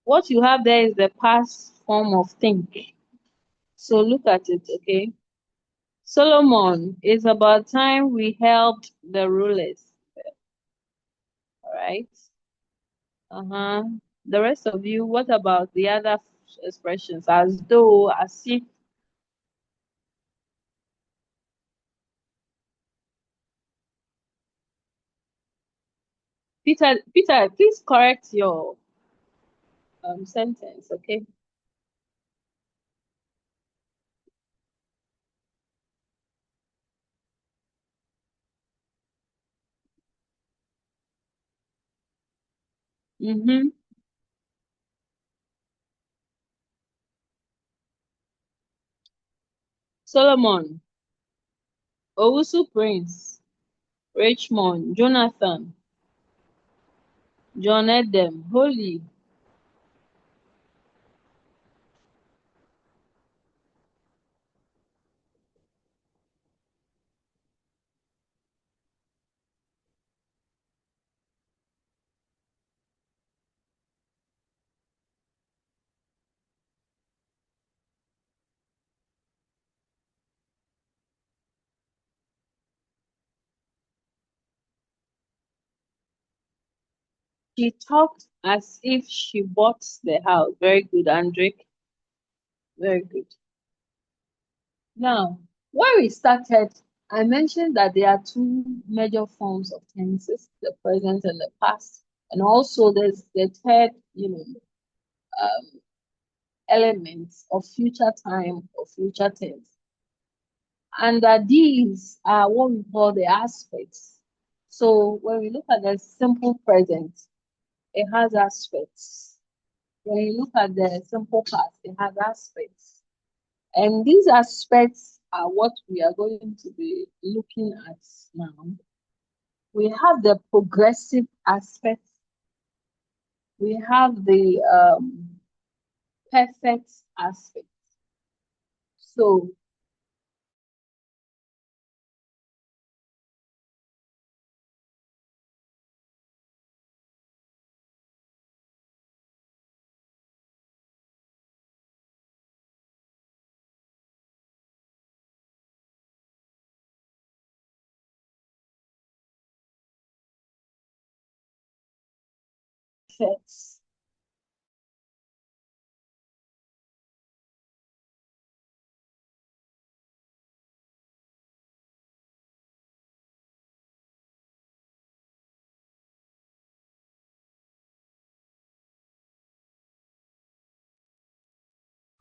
what you have there is the past form of think. So look at it, okay? Solomon, it's about time we helped the rulers. right? The rest of you, what about the other expressions? As though, as if. Peter, please correct your sentence, okay? Solomon, Owusu Prince, Richmond, Jonathan, John Edem, Holy. She talked as if she bought the house. Very good, Andrick. Very good. Now, when we started, I mentioned that there are two major forms of tenses, the present and the past. And also there's the third, element of future time or future tense. And these are what we call the aspects. So when we look at the simple present, it has aspects. When you look at the simple past, it has aspects. And these aspects are what we are going to be looking at now. We have the progressive aspect. We have the perfect aspect. So perfect.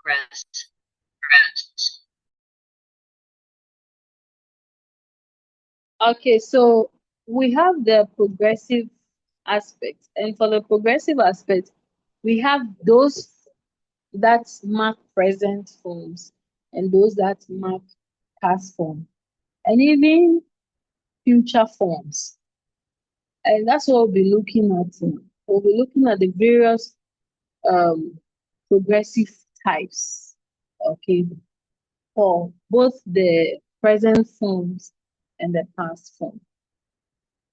Rest. Okay, so we have the progressive aspect, and for the progressive aspect, we have those that mark present forms and those that mark past form, and even future forms. And that's what we'll be looking at. We'll be looking at the various progressive types, okay, for both the present forms and the past form.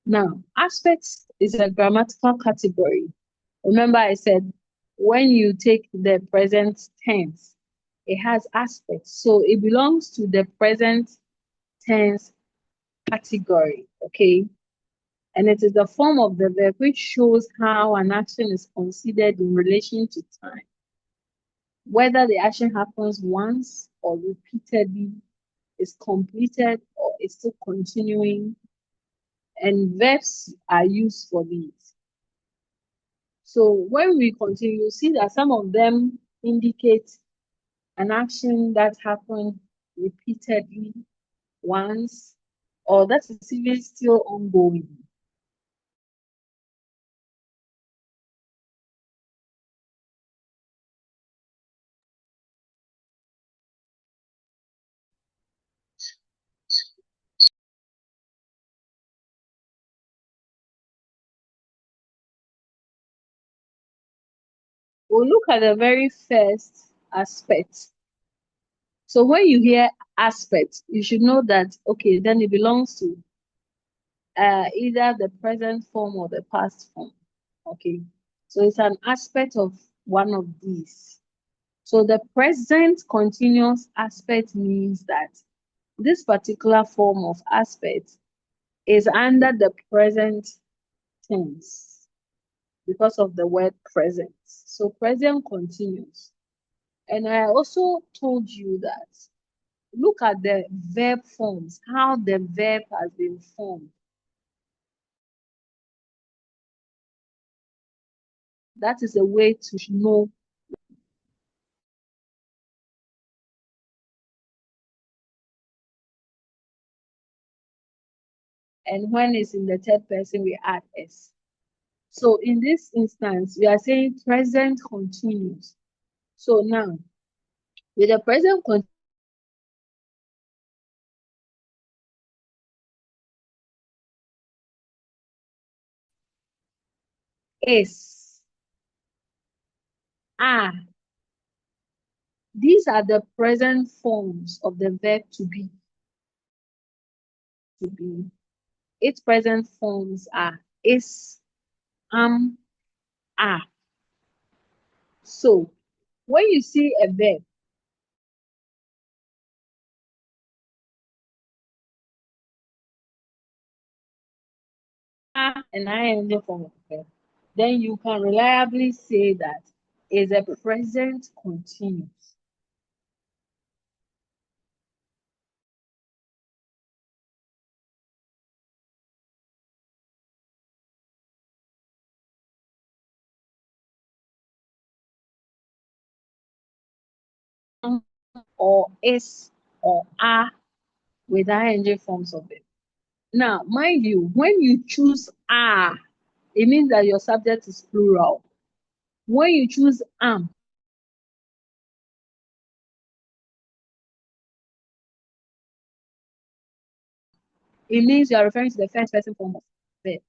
Now, aspects is a grammatical category. Remember I said when you take the present tense, it has aspects. So it belongs to the present tense category, okay? And it is the form of the verb which shows how an action is considered in relation to time. Whether the action happens once or repeatedly, is completed or is still continuing, and verbs are used for these. So when we continue, you see that some of them indicate an action that happened repeatedly once, or that is even still ongoing. We'll look at the very first aspect. So when you hear aspect, you should know that, okay, then it belongs to either the present form or the past form, okay? So it's an aspect of one of these. So the present continuous aspect means that this particular form of aspect is under the present tense. because of the word present. So present continuous. And I also told you that look at the verb forms, how the verb has been formed. That is a way to know. And when it's in the third person, we add S. So in this instance, we are saying present continuous. So now, with the present continuous, is, are. These are the present forms of the verb to be. Its present forms are is, are. So when you see a verb, an ing form of verb, then you can reliably say that is a present continuous. Or is or are with ing forms of it. Now, mind you, when you choose are, it means that your subject is plural. When you choose am, it means you are referring to the first person form of verb.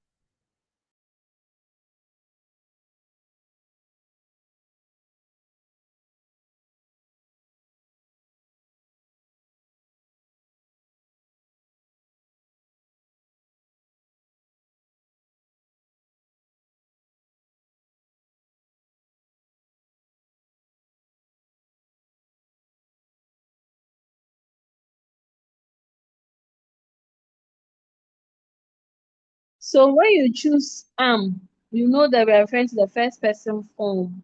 So when you choose am, you know that we are referring to the first person form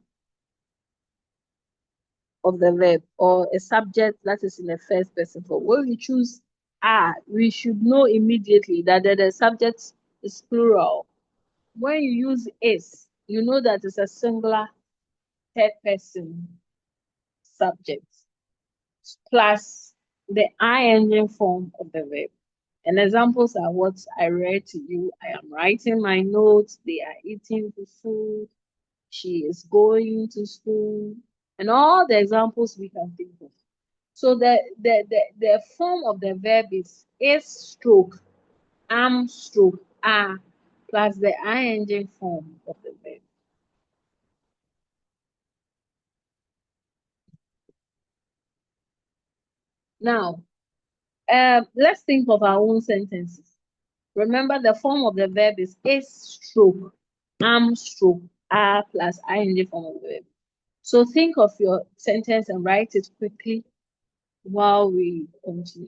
of the verb or a subject that is in the first person form. When we choose are, we should know immediately that the subject is plural. When you use is, you know that it's a singular third person subject plus the ing form of the verb. And examples are what I read to you. I am writing my notes, they are eating the food, she is going to school, and all the examples we can think of. So the form of the verb is stroke, am stroke, are, plus the ing form of the verb. Now, let's think of our own sentences. Remember, the form of the verb is stroke, am stroke, are plus ing form of the verb. So think of your sentence and write it quickly while we continue.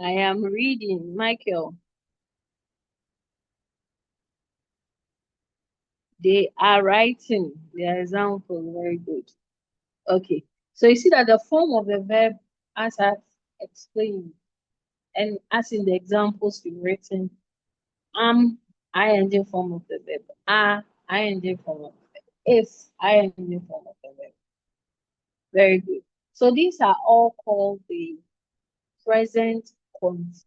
I am reading, Michael. They are writing. Their example, very good. Okay, so you see that the form of the verb, as I've explained, and as in the examples we've written, am ing form of the verb. Are, ing form of the verb. If, ing form of the verb. Very good. So these are all called the present continuous.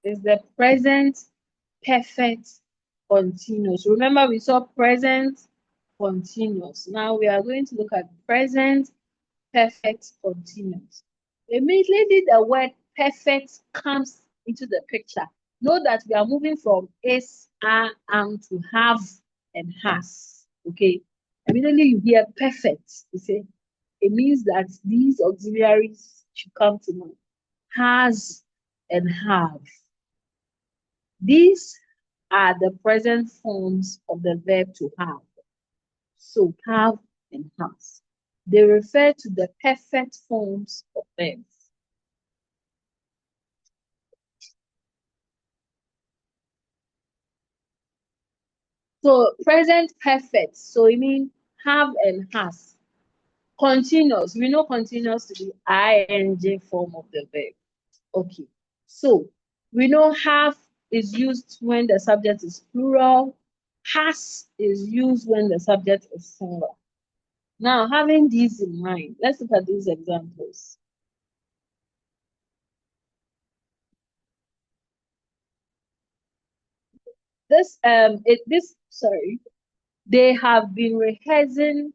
Is the present perfect continuous. Remember, we saw present continuous. Now we are going to look at present perfect continuous. Immediately the word perfect comes into the picture. Know that we are moving from is, are, am to have and has. Okay. Immediately you hear perfect, you say it means that these auxiliaries should come to mind. Has and have. These are the present forms of the verb to have. So have and has. They refer to the perfect forms of verbs. So present perfect. So it means have and has. Continuous. We know continuous to be ing form of the verb. Okay. So we know have is used when the subject is plural. Has is used when the subject is singular. Now, having these in mind, let's look at these examples. They have been rehearsing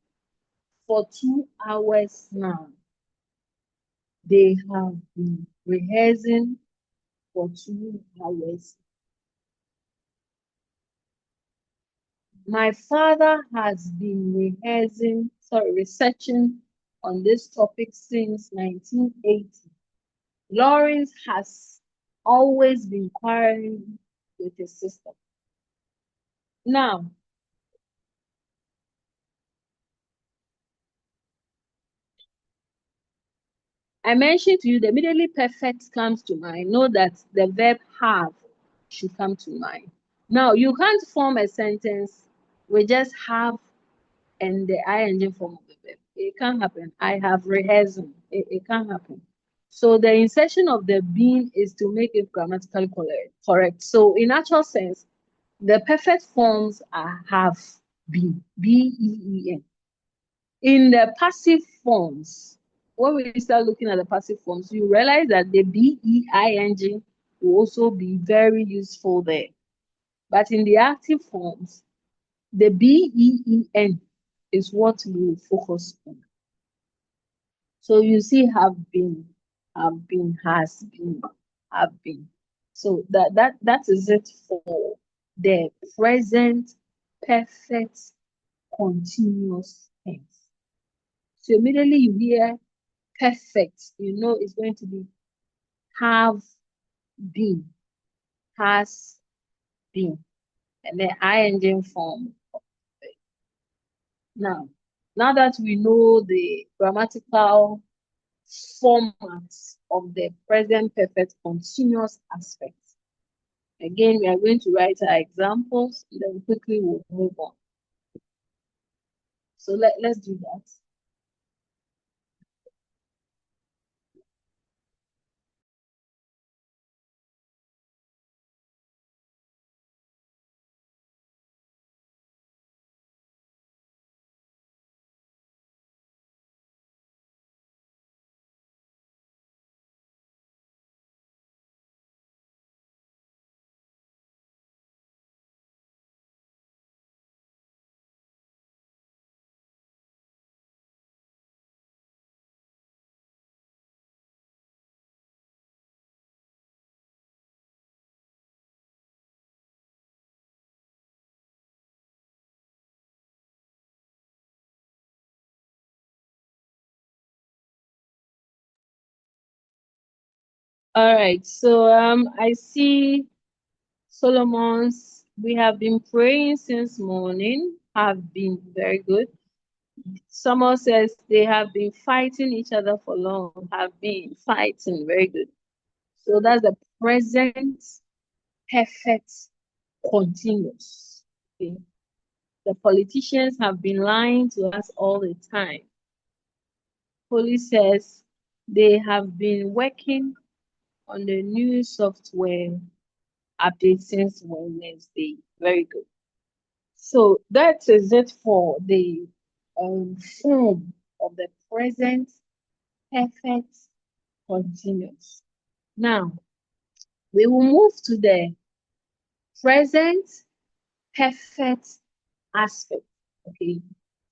for 2 hours now. They have been rehearsing for 2 hours. My father has been researching on this topic since 1980. Lawrence has always been quarreling with his sister. Now, I mentioned to you the immediately perfect comes to mind. Know that the verb have should come to mind. Now, you can't form a sentence with just have and the ing form of the verb. It can't happen. I have rehearsing. It can't happen. So the insertion of the been is to make it grammatically correct. So in actual sense, the perfect forms are have been, B-E-E-N. In the passive forms, when we start looking at the passive forms, you realize that the B-E-I-N-G will also be very useful there. But in the active forms, the B-E-E-N is what we will focus on. So you see have been, has been, have been. So that is it for the present perfect continuous tense. So immediately you hear perfect, you know it's going to be have been, has been, and the ing form. Now that we know the grammatical formats of the present perfect continuous aspect, again we are going to write our examples and then quickly we'll move on. So let's do that. All right, so I see Solomon's, we have been praying since morning, have been very good. Someone says they have been fighting each other for long, have been fighting, very good. So that's the present perfect continuous. Okay. The politicians have been lying to us all the time. Police says they have been working on the new software update since Wednesday. Very good. So that is it for the form of the present perfect continuous. Now, we will move to the present perfect aspect. Okay,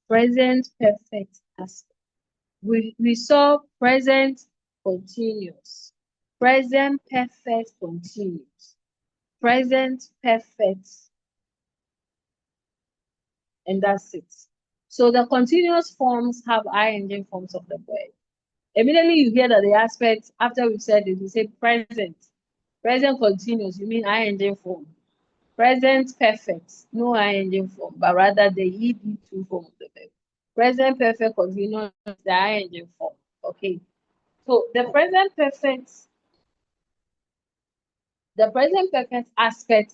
present perfect aspect. We saw present continuous, present perfect continuous, present perfect, and that's it. So the continuous forms have ing forms of the verb. Immediately you hear that the aspect, after we've said it, we say present. Present continuous, you mean ing form. Present perfect, no ing form, but rather the ed2 form of the verb. Present perfect continuous, the ing form. Okay. So the present perfect aspect,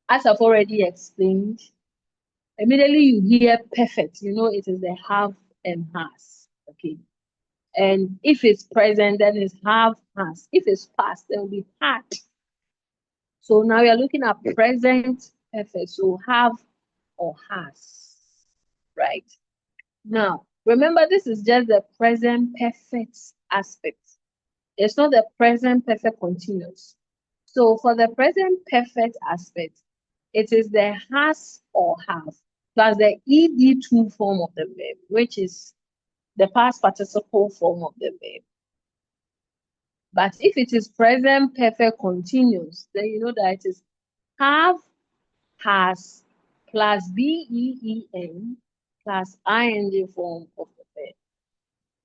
as I've already explained, immediately you hear perfect, you know it is the have and has. Okay. And if it's present, then it's have has. If it's past, then it will be had. So now we are looking at present perfect. So have or has. Right. Now, remember, this is just the present perfect aspect. It's not the present perfect continuous. So for the present perfect aspect, it is the has or have plus the ed2 form of the verb, which is the past participle form of the verb. But if it is present perfect continuous, then you know that it is have, has, plus BEEN plus ing form of the verb.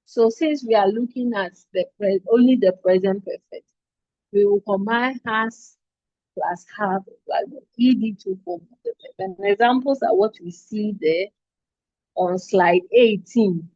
So since we are looking at the only the present perfect, we will combine has plus have plus the ed2 form of the verb. And examples are what we see there on slide 18.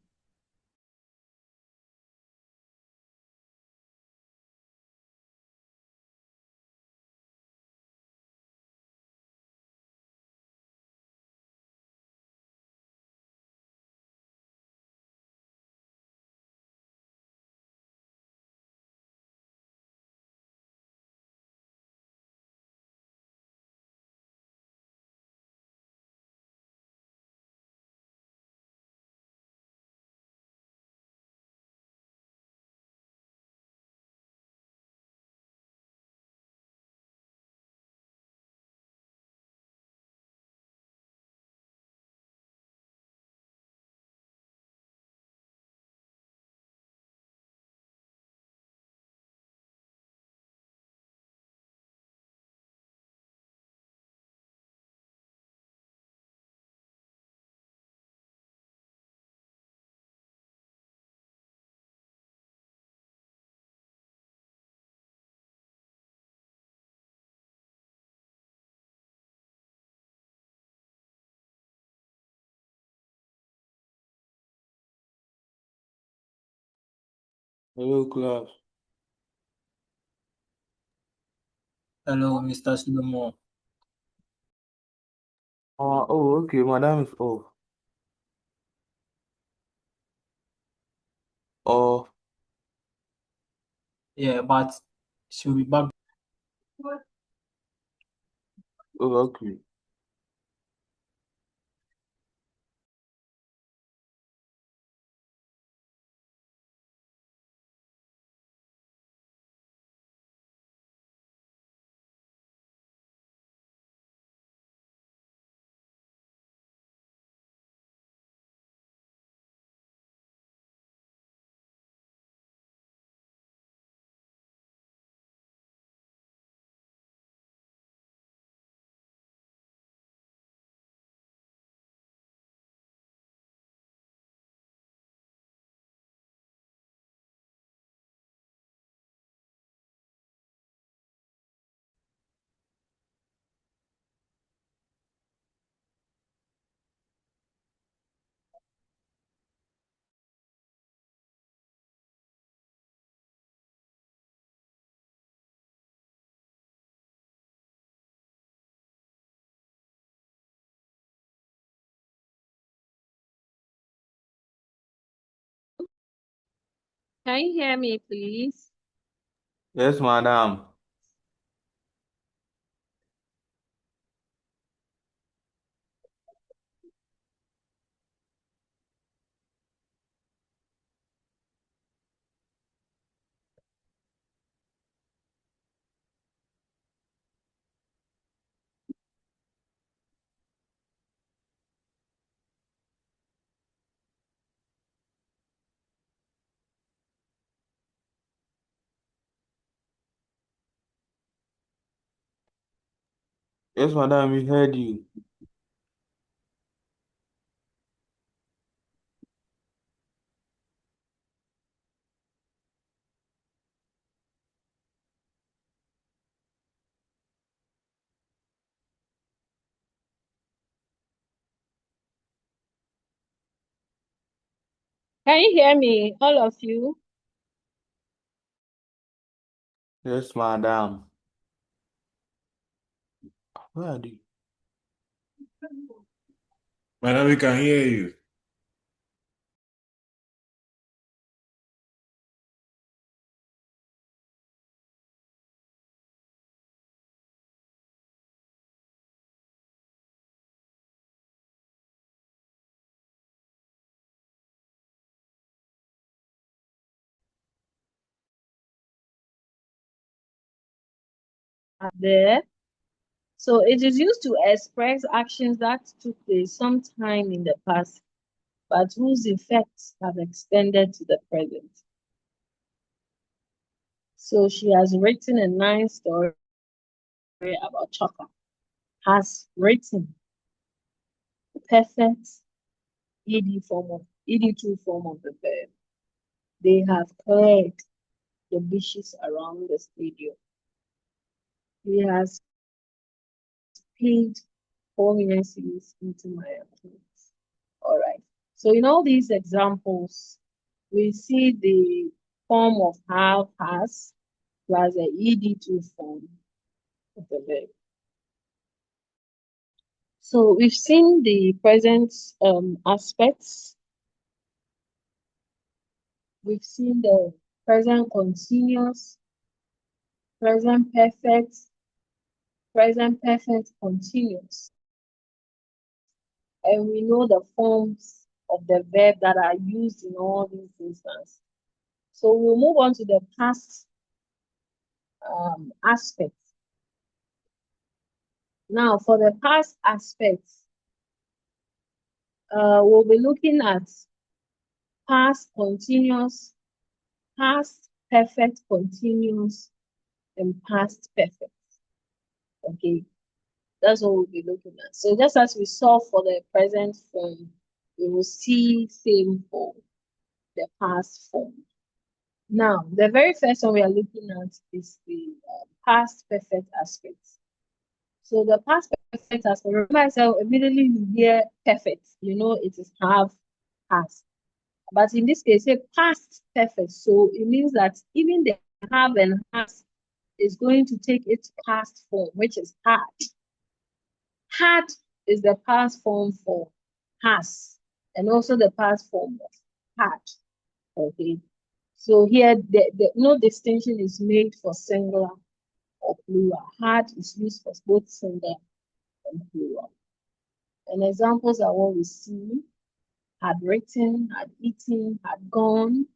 Hello, class. Hello, Mr. Solomon. Oh, okay. Madam is off. Oh, Yeah, but she'll be back. okay. Can you hear me, please? Yes, madam. Yes, madam, we heard you. Can you hear me, all of you? Yes, madam. Where are they? Madam, we can hear you. There. So it is used to express actions that took place sometime in the past, but whose effects have extended to the present. So she has written a nice story about chocolate. Has written the perfect ED2 form of the verb. They have cleared the bushes around the stadium. He has paid 4 million cedis into my account. All right. So in all these examples, we see the form of have, has, plus the ED2 form of the verb. So we've seen the present aspects. We've seen the present continuous, present perfect continuous. And we know the forms of the verb that are used in all these instances. So we'll move on to the past aspects. Now, for the past aspects, we'll be looking at past continuous, past perfect continuous, and past perfect. Okay, that's what we'll be looking at. So just as we saw for the present form, we will see same for the past form. Now, the very first one we are looking at is the past perfect aspects. So the past perfect aspect, remember I said immediately you hear perfect, you know it is have, has. But in this case, say past perfect. So it means that even the have and has is going to take its past form, which is had. Had is the past form for has, and also the past form of had. Okay. So here, no distinction is made for singular or plural. Had is used for both singular and plural. And examples are what we see: had written, had eaten, had gone.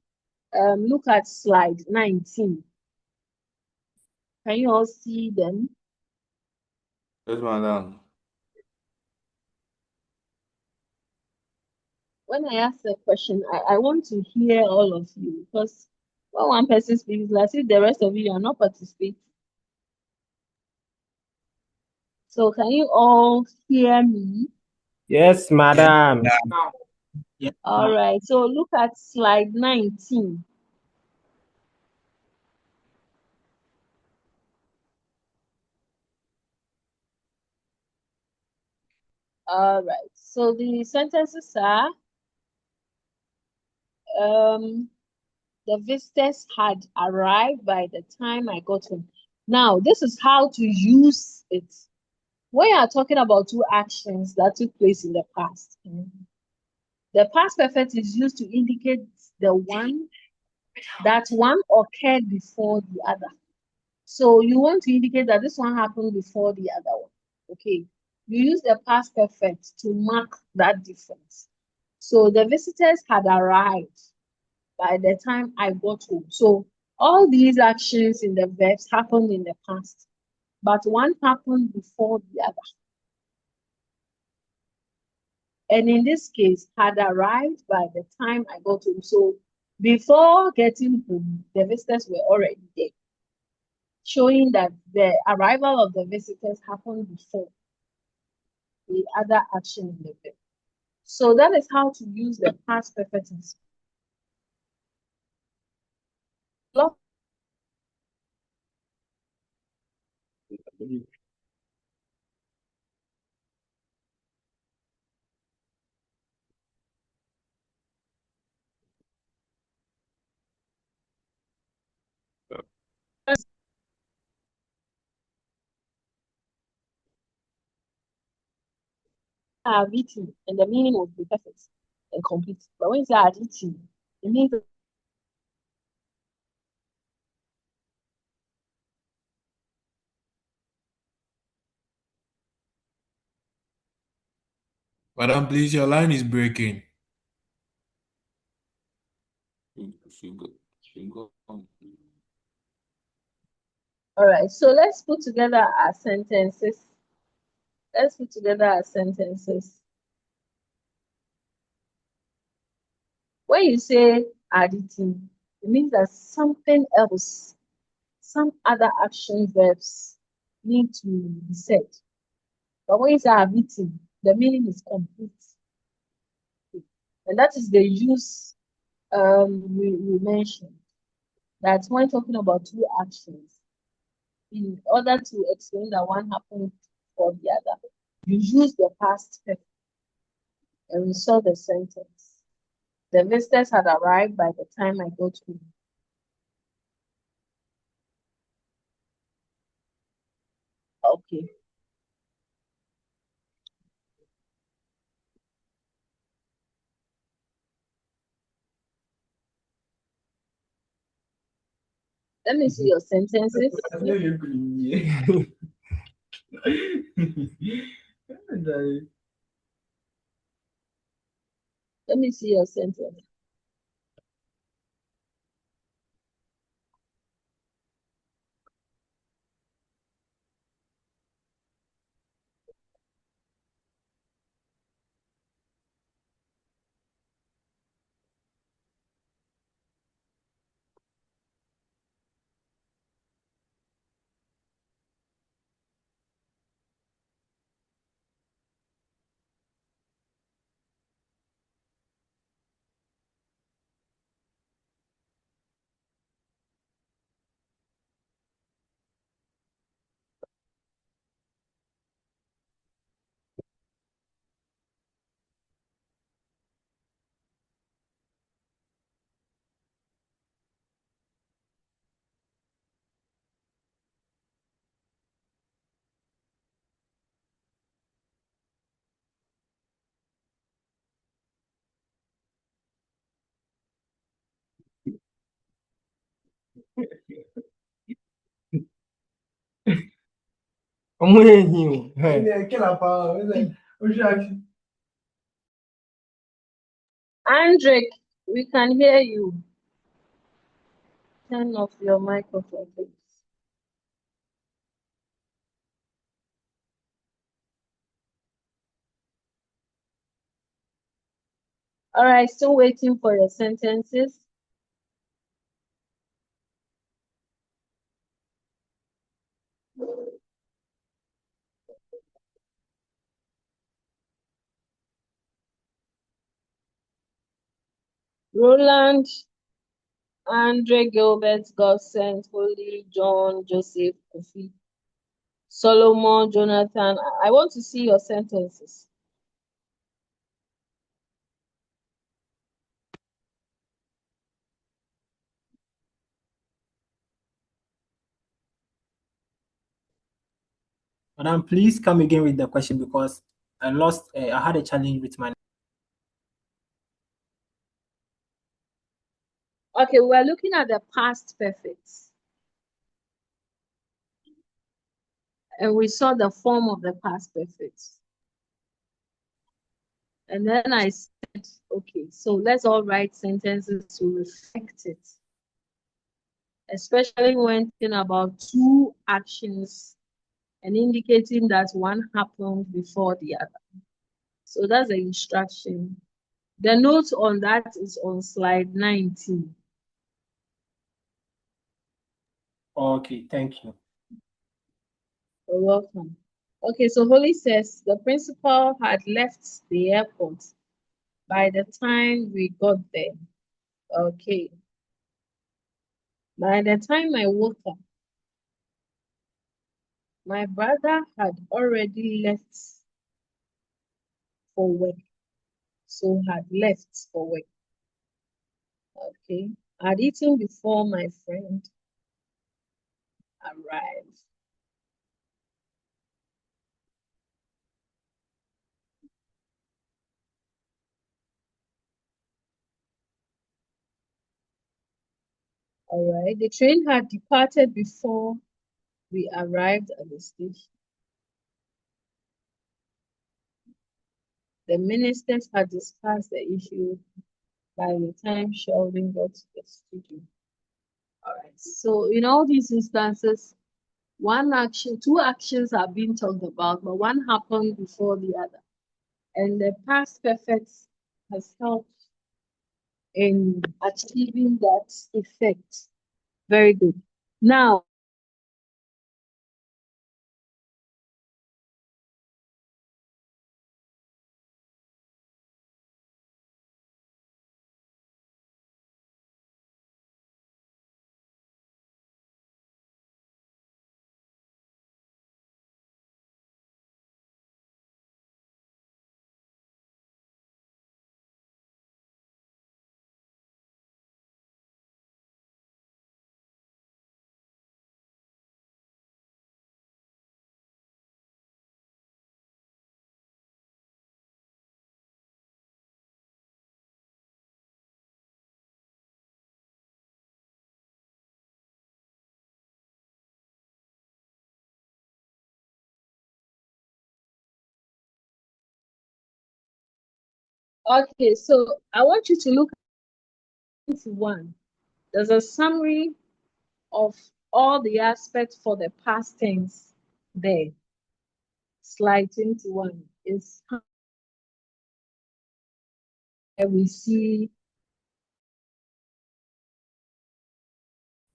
Look at slide 19. Can you all see them? Yes, madam. When I ask the question, I want to hear all of you, because when one person speaks, like if the rest of you are not participating. So can you all hear me? Yes, madam. Yeah. All right. So look at slide 19. All right. So the sentences are the visitors had arrived by the time I got home. Now, this is how to use it. When you are talking about two actions that took place in the past, the past perfect is used to indicate the one that one occurred before the other. So you want to indicate that this one happened before the other one. Okay. You use the past perfect to mark that difference. So the visitors had arrived by the time I got home. So all these actions in the verbs happened in the past, but one happened before the other. And in this case, had arrived by the time I got home. So before getting home, the visitors were already there, showing that the arrival of the visitors happened before the other action in the verb. So that is how to use the past perfect tense. Have eaten, and the meaning would be perfect and complete. But when you say had eaten, it means Madam, please, your line is breaking. She go. all right. So let's put together our sentences. Let's put together our sentences. When you say had eaten, it means that something else, some other action verbs need to be said. But when you say have eaten, the meaning is complete. And that is the use we mentioned. That when talking about two actions, in order to explain that one happened for the other, you use the past perfect. And we saw the sentence. The visitors had arrived by the time I got home. Okay. Let me see your sentences. Let me see your sentence. Ọmọ ẹ̀yìn o. Andrick, we can hear you. Turn off your microphone, please. All right, still waiting for your sentences. Roland, Andre, Gilbert, Gossent, Holy, John, Joseph, Kofi, Solomon, Jonathan. I want to see your sentences. Madam, please come again with the question because I lost. I had a challenge with my. Okay, we're looking at the past perfect. And we saw the form of the past perfect. And then I said, okay, so let's all write sentences to reflect it. Especially when thinking about two actions and indicating that one happened before the other. So that's the instruction. The note on that is on slide 19. Okay, thank you. You're welcome. Okay, so Holly says the principal had left the airport by the time we got there. Okay. By the time I woke up, my brother had already left for work. So had left for work. Okay. I'd eaten before my friend arrived. All right. The train had departed before we arrived at the station. The ministers had discussed the issue by the time Sheldon got to the studio. All right. So in all these instances, two actions are being talked about, but one happened before the other. And the past perfect has helped in achieving that effect. Very good. Now, okay, so I want you to look at one. There's a summary of all the aspects for the past tense there. Slide 21 is where we see,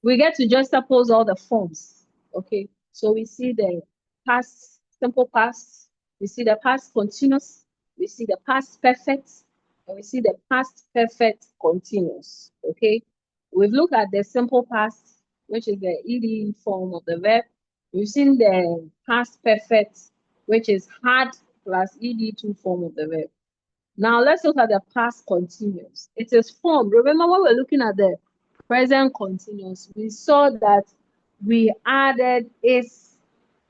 we get to just suppose all the forms. Okay, so we see the past, simple past, we see the past continuous, we see the past perfect, and we see the past perfect continuous. Okay, we've looked at the simple past, which is the ed form of the verb. We've seen the past perfect, which is had plus ed2 form of the verb. Now let's look at the past continuous. It is formed. Remember when we're looking at the present continuous, we saw that we added is,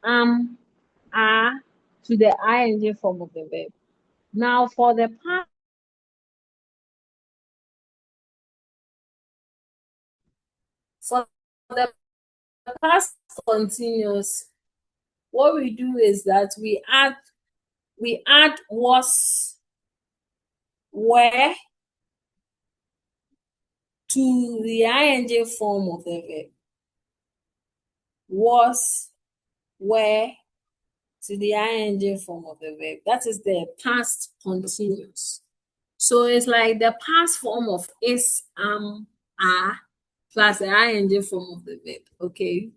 are to the ing form of the verb. Now for the past, continuous, what we do is that we add was, were to the ing form of the verb. Was, were to the ing form of the verb. That is the past continuous. So it's like the past form of is, are, plus the ing form of the verb. Okay.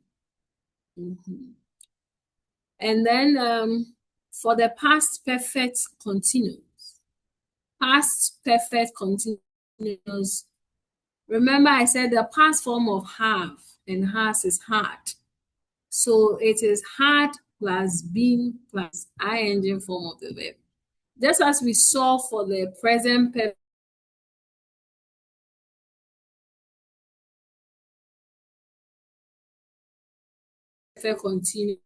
And then for the past perfect continuous, remember I said the past form of have and has is had. So it is had plus been plus ing form of the verb. Just as we saw for the present perfect continuous.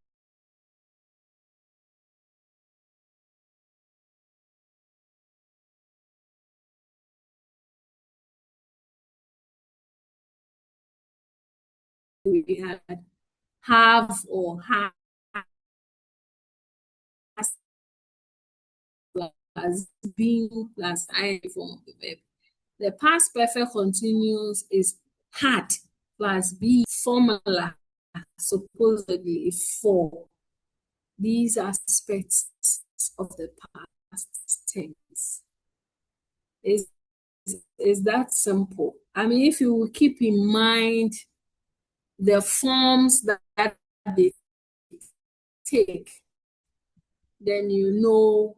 we had have or has plus being plus ing form of the verb. The past perfect continuous is had plus be formula supposedly for these aspects of the past tense. Is that simple? I mean, if you will keep in mind the forms that they take, then you know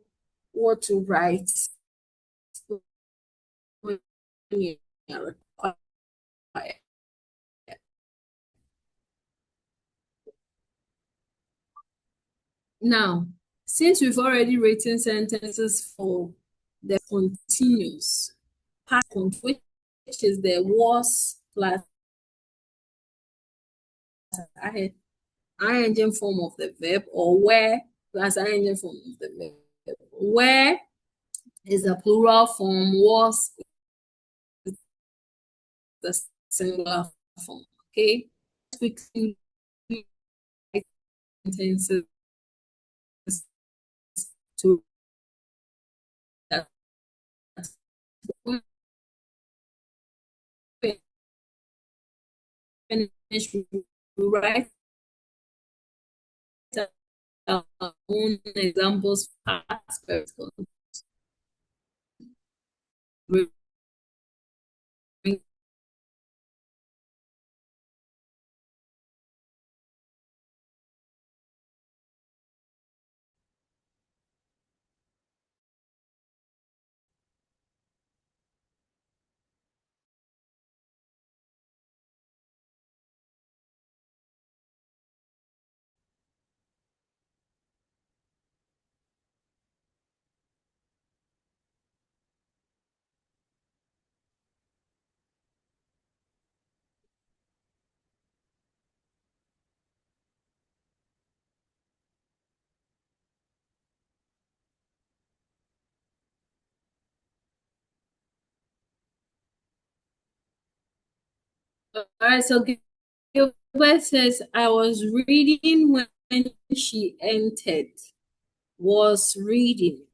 what to write when you are required. Now, since we've already written sentences for the continuous past, which is the was plus ing form of the verb, or where plus ing form of the verb. Where is the plural form, was the singular form. Okay, quickly sentences to finish, write our own examples past perfect. All right, so Gilbert says, I was reading when she entered. Was reading,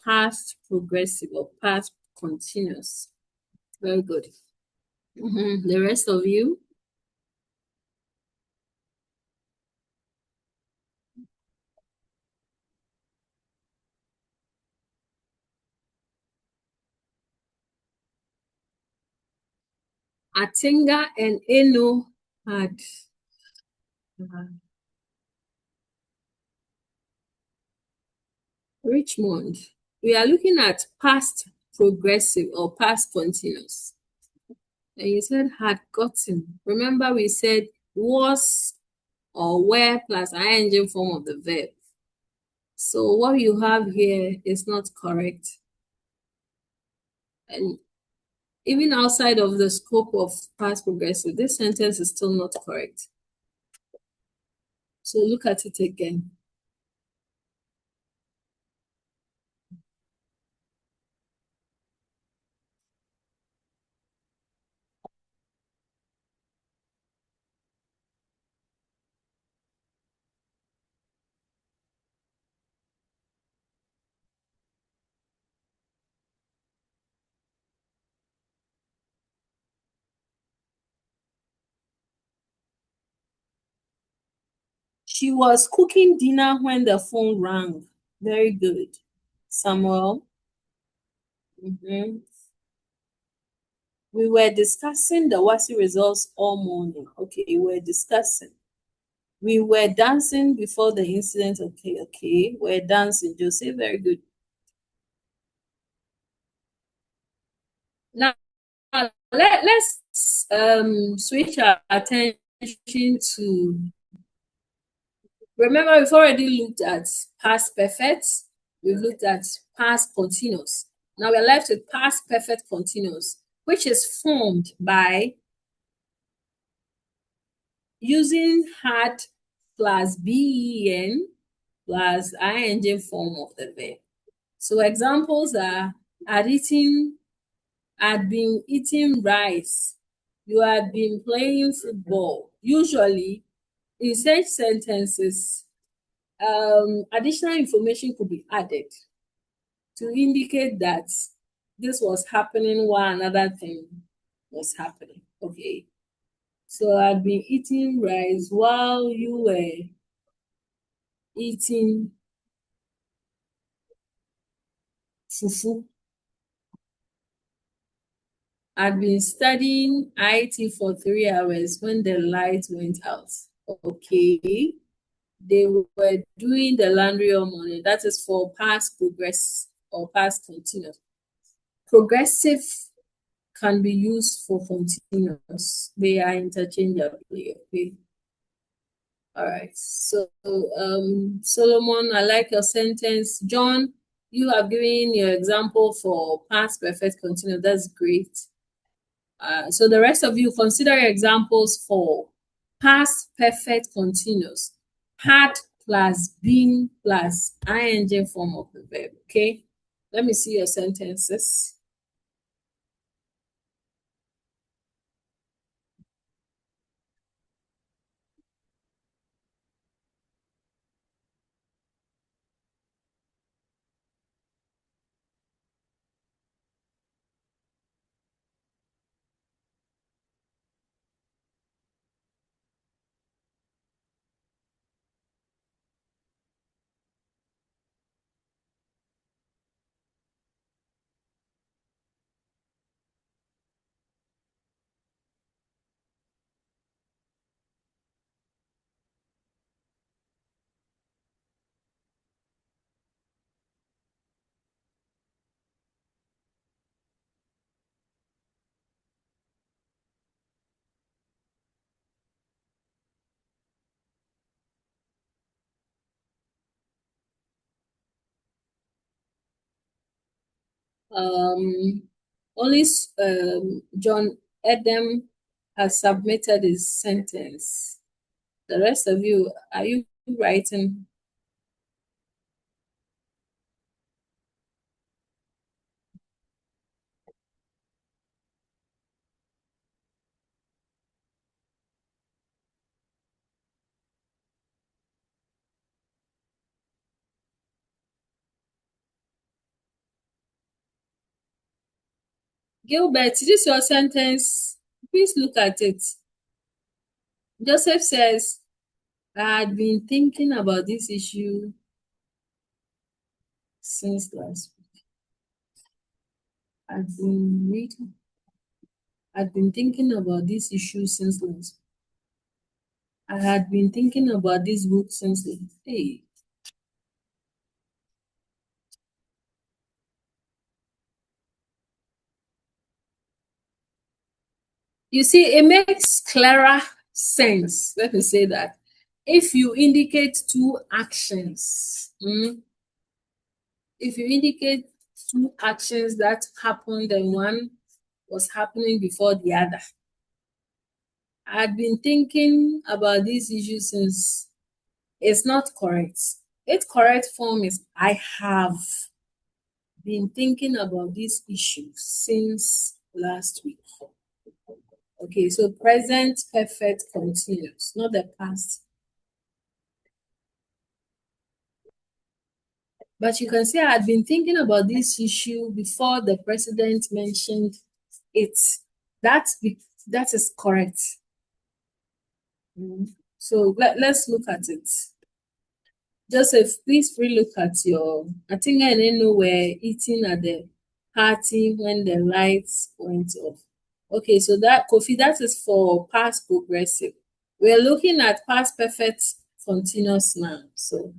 past progressive or past continuous. Very good. The rest of you? Atinga and Eno had. Richmond. We are looking at past progressive or past continuous. And you said had gotten. Remember we said was or were plus ing form of the verb. So what you have here is not correct. And even outside of the scope of past progressive, this sentence is still not correct. So look at it again. She was cooking dinner when the phone rang. Very good. Samuel. We were discussing the WASI results all morning. Okay, we were discussing. We were dancing before the incident. Okay. We're dancing. Jose, very good. Now, let's switch our attention to. Remember, we've already looked at past perfect. We've looked at past continuous. Now we're left with past perfect continuous, which is formed by using had plus ben plus ing form of the verb. So examples are had been eating rice You had been playing football. Usually, in such sentences, additional information could be added to indicate that this was happening while another thing was happening. Okay. So I'd been eating rice while you were eating fufu. I'd been studying IT for 3 hours when the light went out. Okay. They were doing the laundry all morning. That is for past progress or past continuous. Progressive can be used for continuous. They are interchangeably, okay? All right. So, Solomon, I like your sentence. John, you have given your example for past perfect continuous. That's great. So the rest of you, consider your examples for past perfect continuous. Had plus been plus ing form of the verb, okay? Let me see your sentences. Only John Adam has submitted his sentence. The rest of you, are you writing? Gilbert, this is your sentence. Please look at it. Joseph says, I had been thinking about this issue since last week. I'd been thinking about this issue since last week. I had been thinking about this book since last. Hey. You see, it makes clearer sense. Let me say that. If you indicate two actions, if you indicate two actions that happened and one was happening before the other. I'd been thinking about this issue since it's not correct. Its correct form is I have been thinking about this issue since last week. Okay, so present perfect continuous, not the past. But you can see I had been thinking about this issue before the president mentioned it. That is correct. So let's look at it. Joseph, please relook at your, I think I didn't know we're eating at the party when the lights went off. Okay, so that, Kofi, that is for past progressive. We're looking at past perfect continuous now. So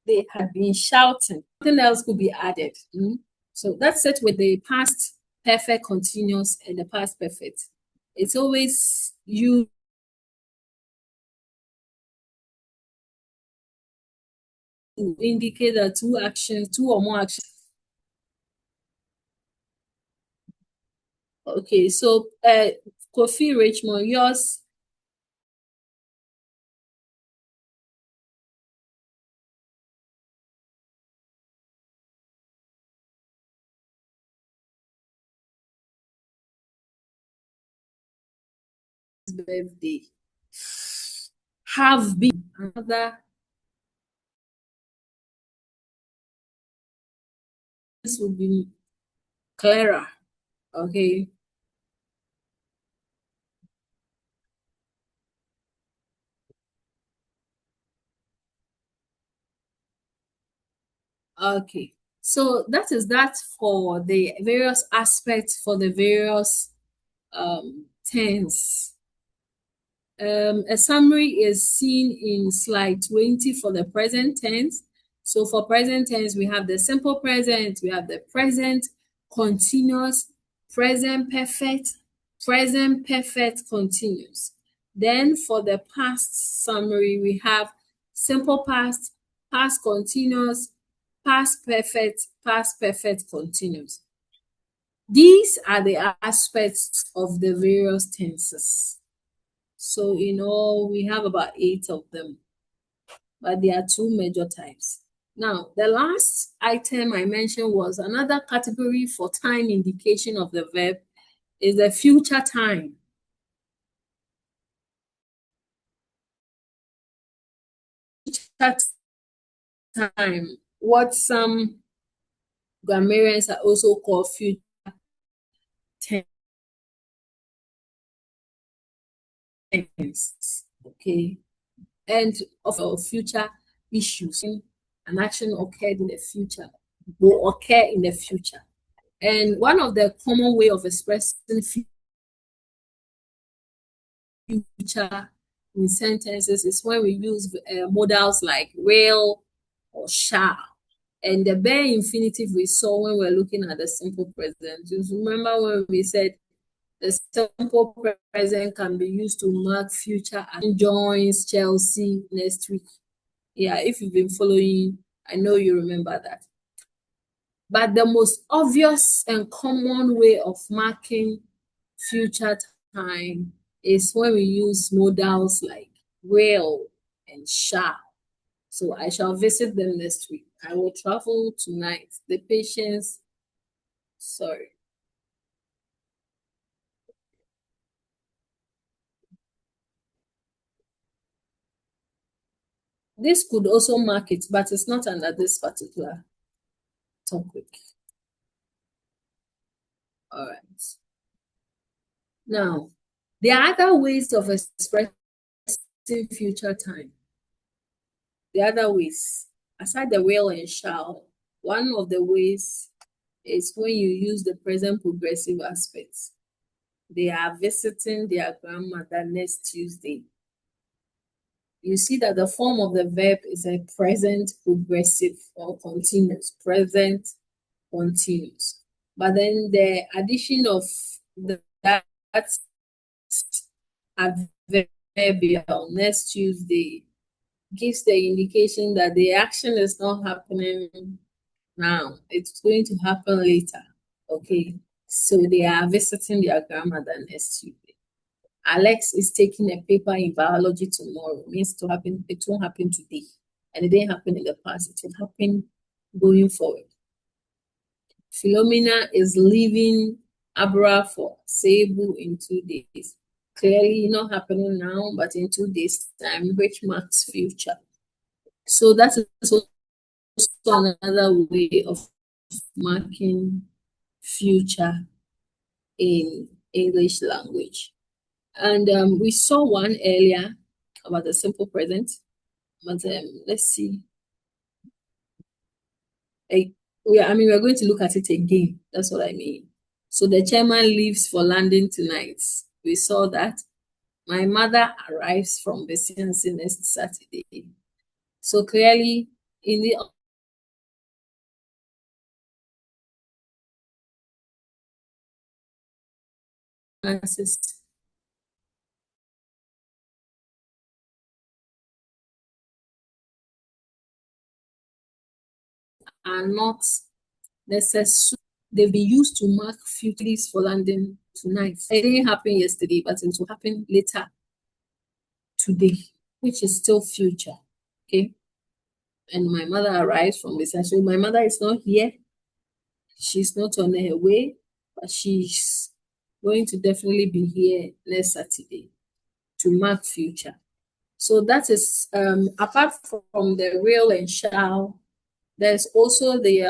they had been shouting. Something else could be added. So that's it with the past perfect continuous and the past perfect. It's always you to indicate that two or more actions. Okay, so Kofi Richmond, yours. Birthday. Have been another. This would be clearer. Okay. Okay. So that is that for the various aspects for the various tense. A summary is seen in slide 20 for the present tense. So for present tense, we have the simple present, we have the present continuous, present perfect continuous. Then for the past summary, we have simple past, past continuous, past perfect continuous. These are the aspects of the various tenses. So in all, we have about 8 of them, but there are 2 major types. Now, the last item I mentioned was another category for time indication of the verb is the future time. Future time, what some grammarians are also called future tense. Okay, and of future issues, an action occurred in the future, will occur in the future. And one of the common way of expressing future in sentences is when we use modals like will or shall. And the bare infinitive we saw when we were looking at the simple present. Just remember when we said the simple present can be used to mark future and joins Chelsea next week. Yeah, if you've been following, I know you remember that. But the most obvious and common way of marking future time is when we use modals like will and shall. So I shall visit them next week. I will travel tonight. The patience, sorry. This could also mark it, but it's not under this particular topic. All right. Now, there are other ways of expressing future time. The other ways, aside the will and shall, one of the ways is when you use the present progressive aspects. They are visiting their grandmother next Tuesday. You see that the form of the verb is a present progressive or continuous, present continuous. But then the addition of that adverbial next Tuesday gives the indication that the action is not happening now. It's going to happen later. Okay. So they are visiting their grandmother next Tuesday. Alex is taking a paper in biology tomorrow. It means to happen, it won't happen today. And it didn't happen in the past, it will happen going forward. Philomena is leaving Abra for Cebu in 2 days. Clearly not happening now, but in 2 days' time, which marks future. So that is also another way of marking future in English language. And we saw one earlier about the simple present, but let's see. We're going to look at it again. That's what I mean. So the chairman leaves for London tonight. We saw that. My mother arrives from Besiansi next Saturday. So clearly, in the answers are not necessary. They've been used to mark futilities for landing tonight. It didn't happen yesterday, but it will happen later today, which is still future. Okay. And my mother arrives from Mensah. So my mother is not here. She's not on her way, but she's going to definitely be here next Saturday to mark future. So that is apart from the real and shall, there's also the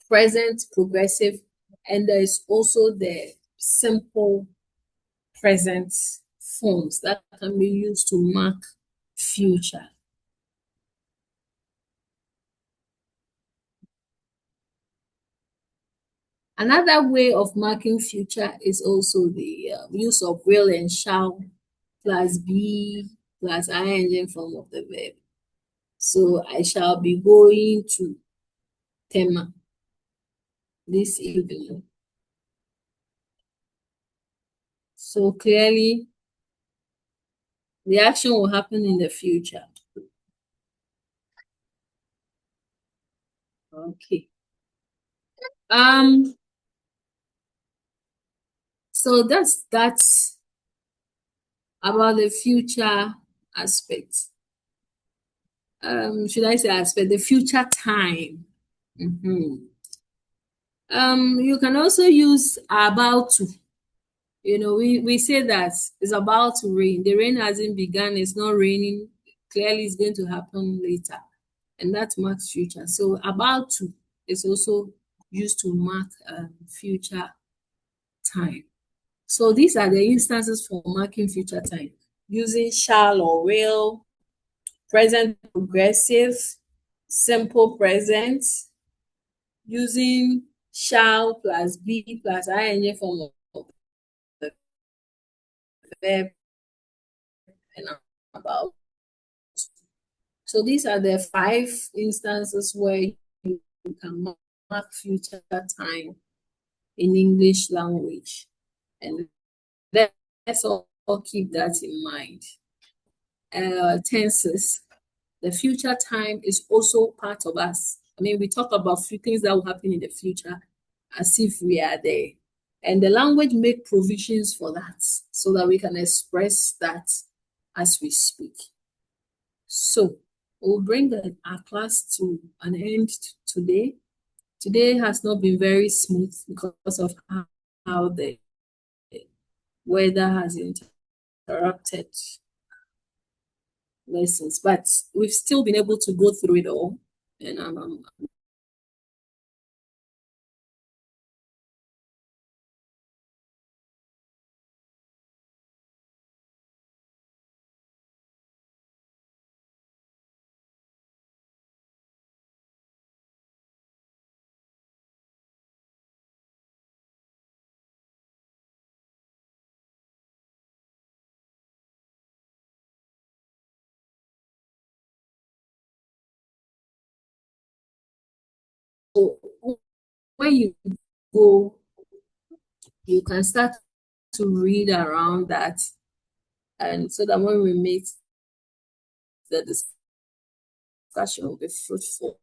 present progressive, and there's also the simple present forms that can be used to mark future. Another way of marking future is also the use of will and shall plus be plus ing form of the verb. So I shall be going to Tema this evening. So clearly, the action will happen in the future. Okay. So that's about the future aspect. Should I say aspect? The future time. You can also use about to. You know, we say that it's about to rain. The rain hasn't begun, it's not raining. Clearly, it's going to happen later. And that marks future. So about to is also used to mark future time. So these are the instances for marking future time. Using shall or will, present progressive, simple present, using shall plus be plus ing form of the verb, and about. So these are the 5 instances where you can mark future time in English language. And let's all keep that in mind. Tenses. The future time is also part of us. I mean, we talk about few things that will happen in the future as if we are there. And the language make provisions for that so that we can express that as we speak. So we'll bring our class to an end today. Today has not been very smooth because of how the weather has interrupted lessons, but we've still been able to go through it all, and so when you go, you can start to read around that, and so that when we meet, the discussion will be fruitful.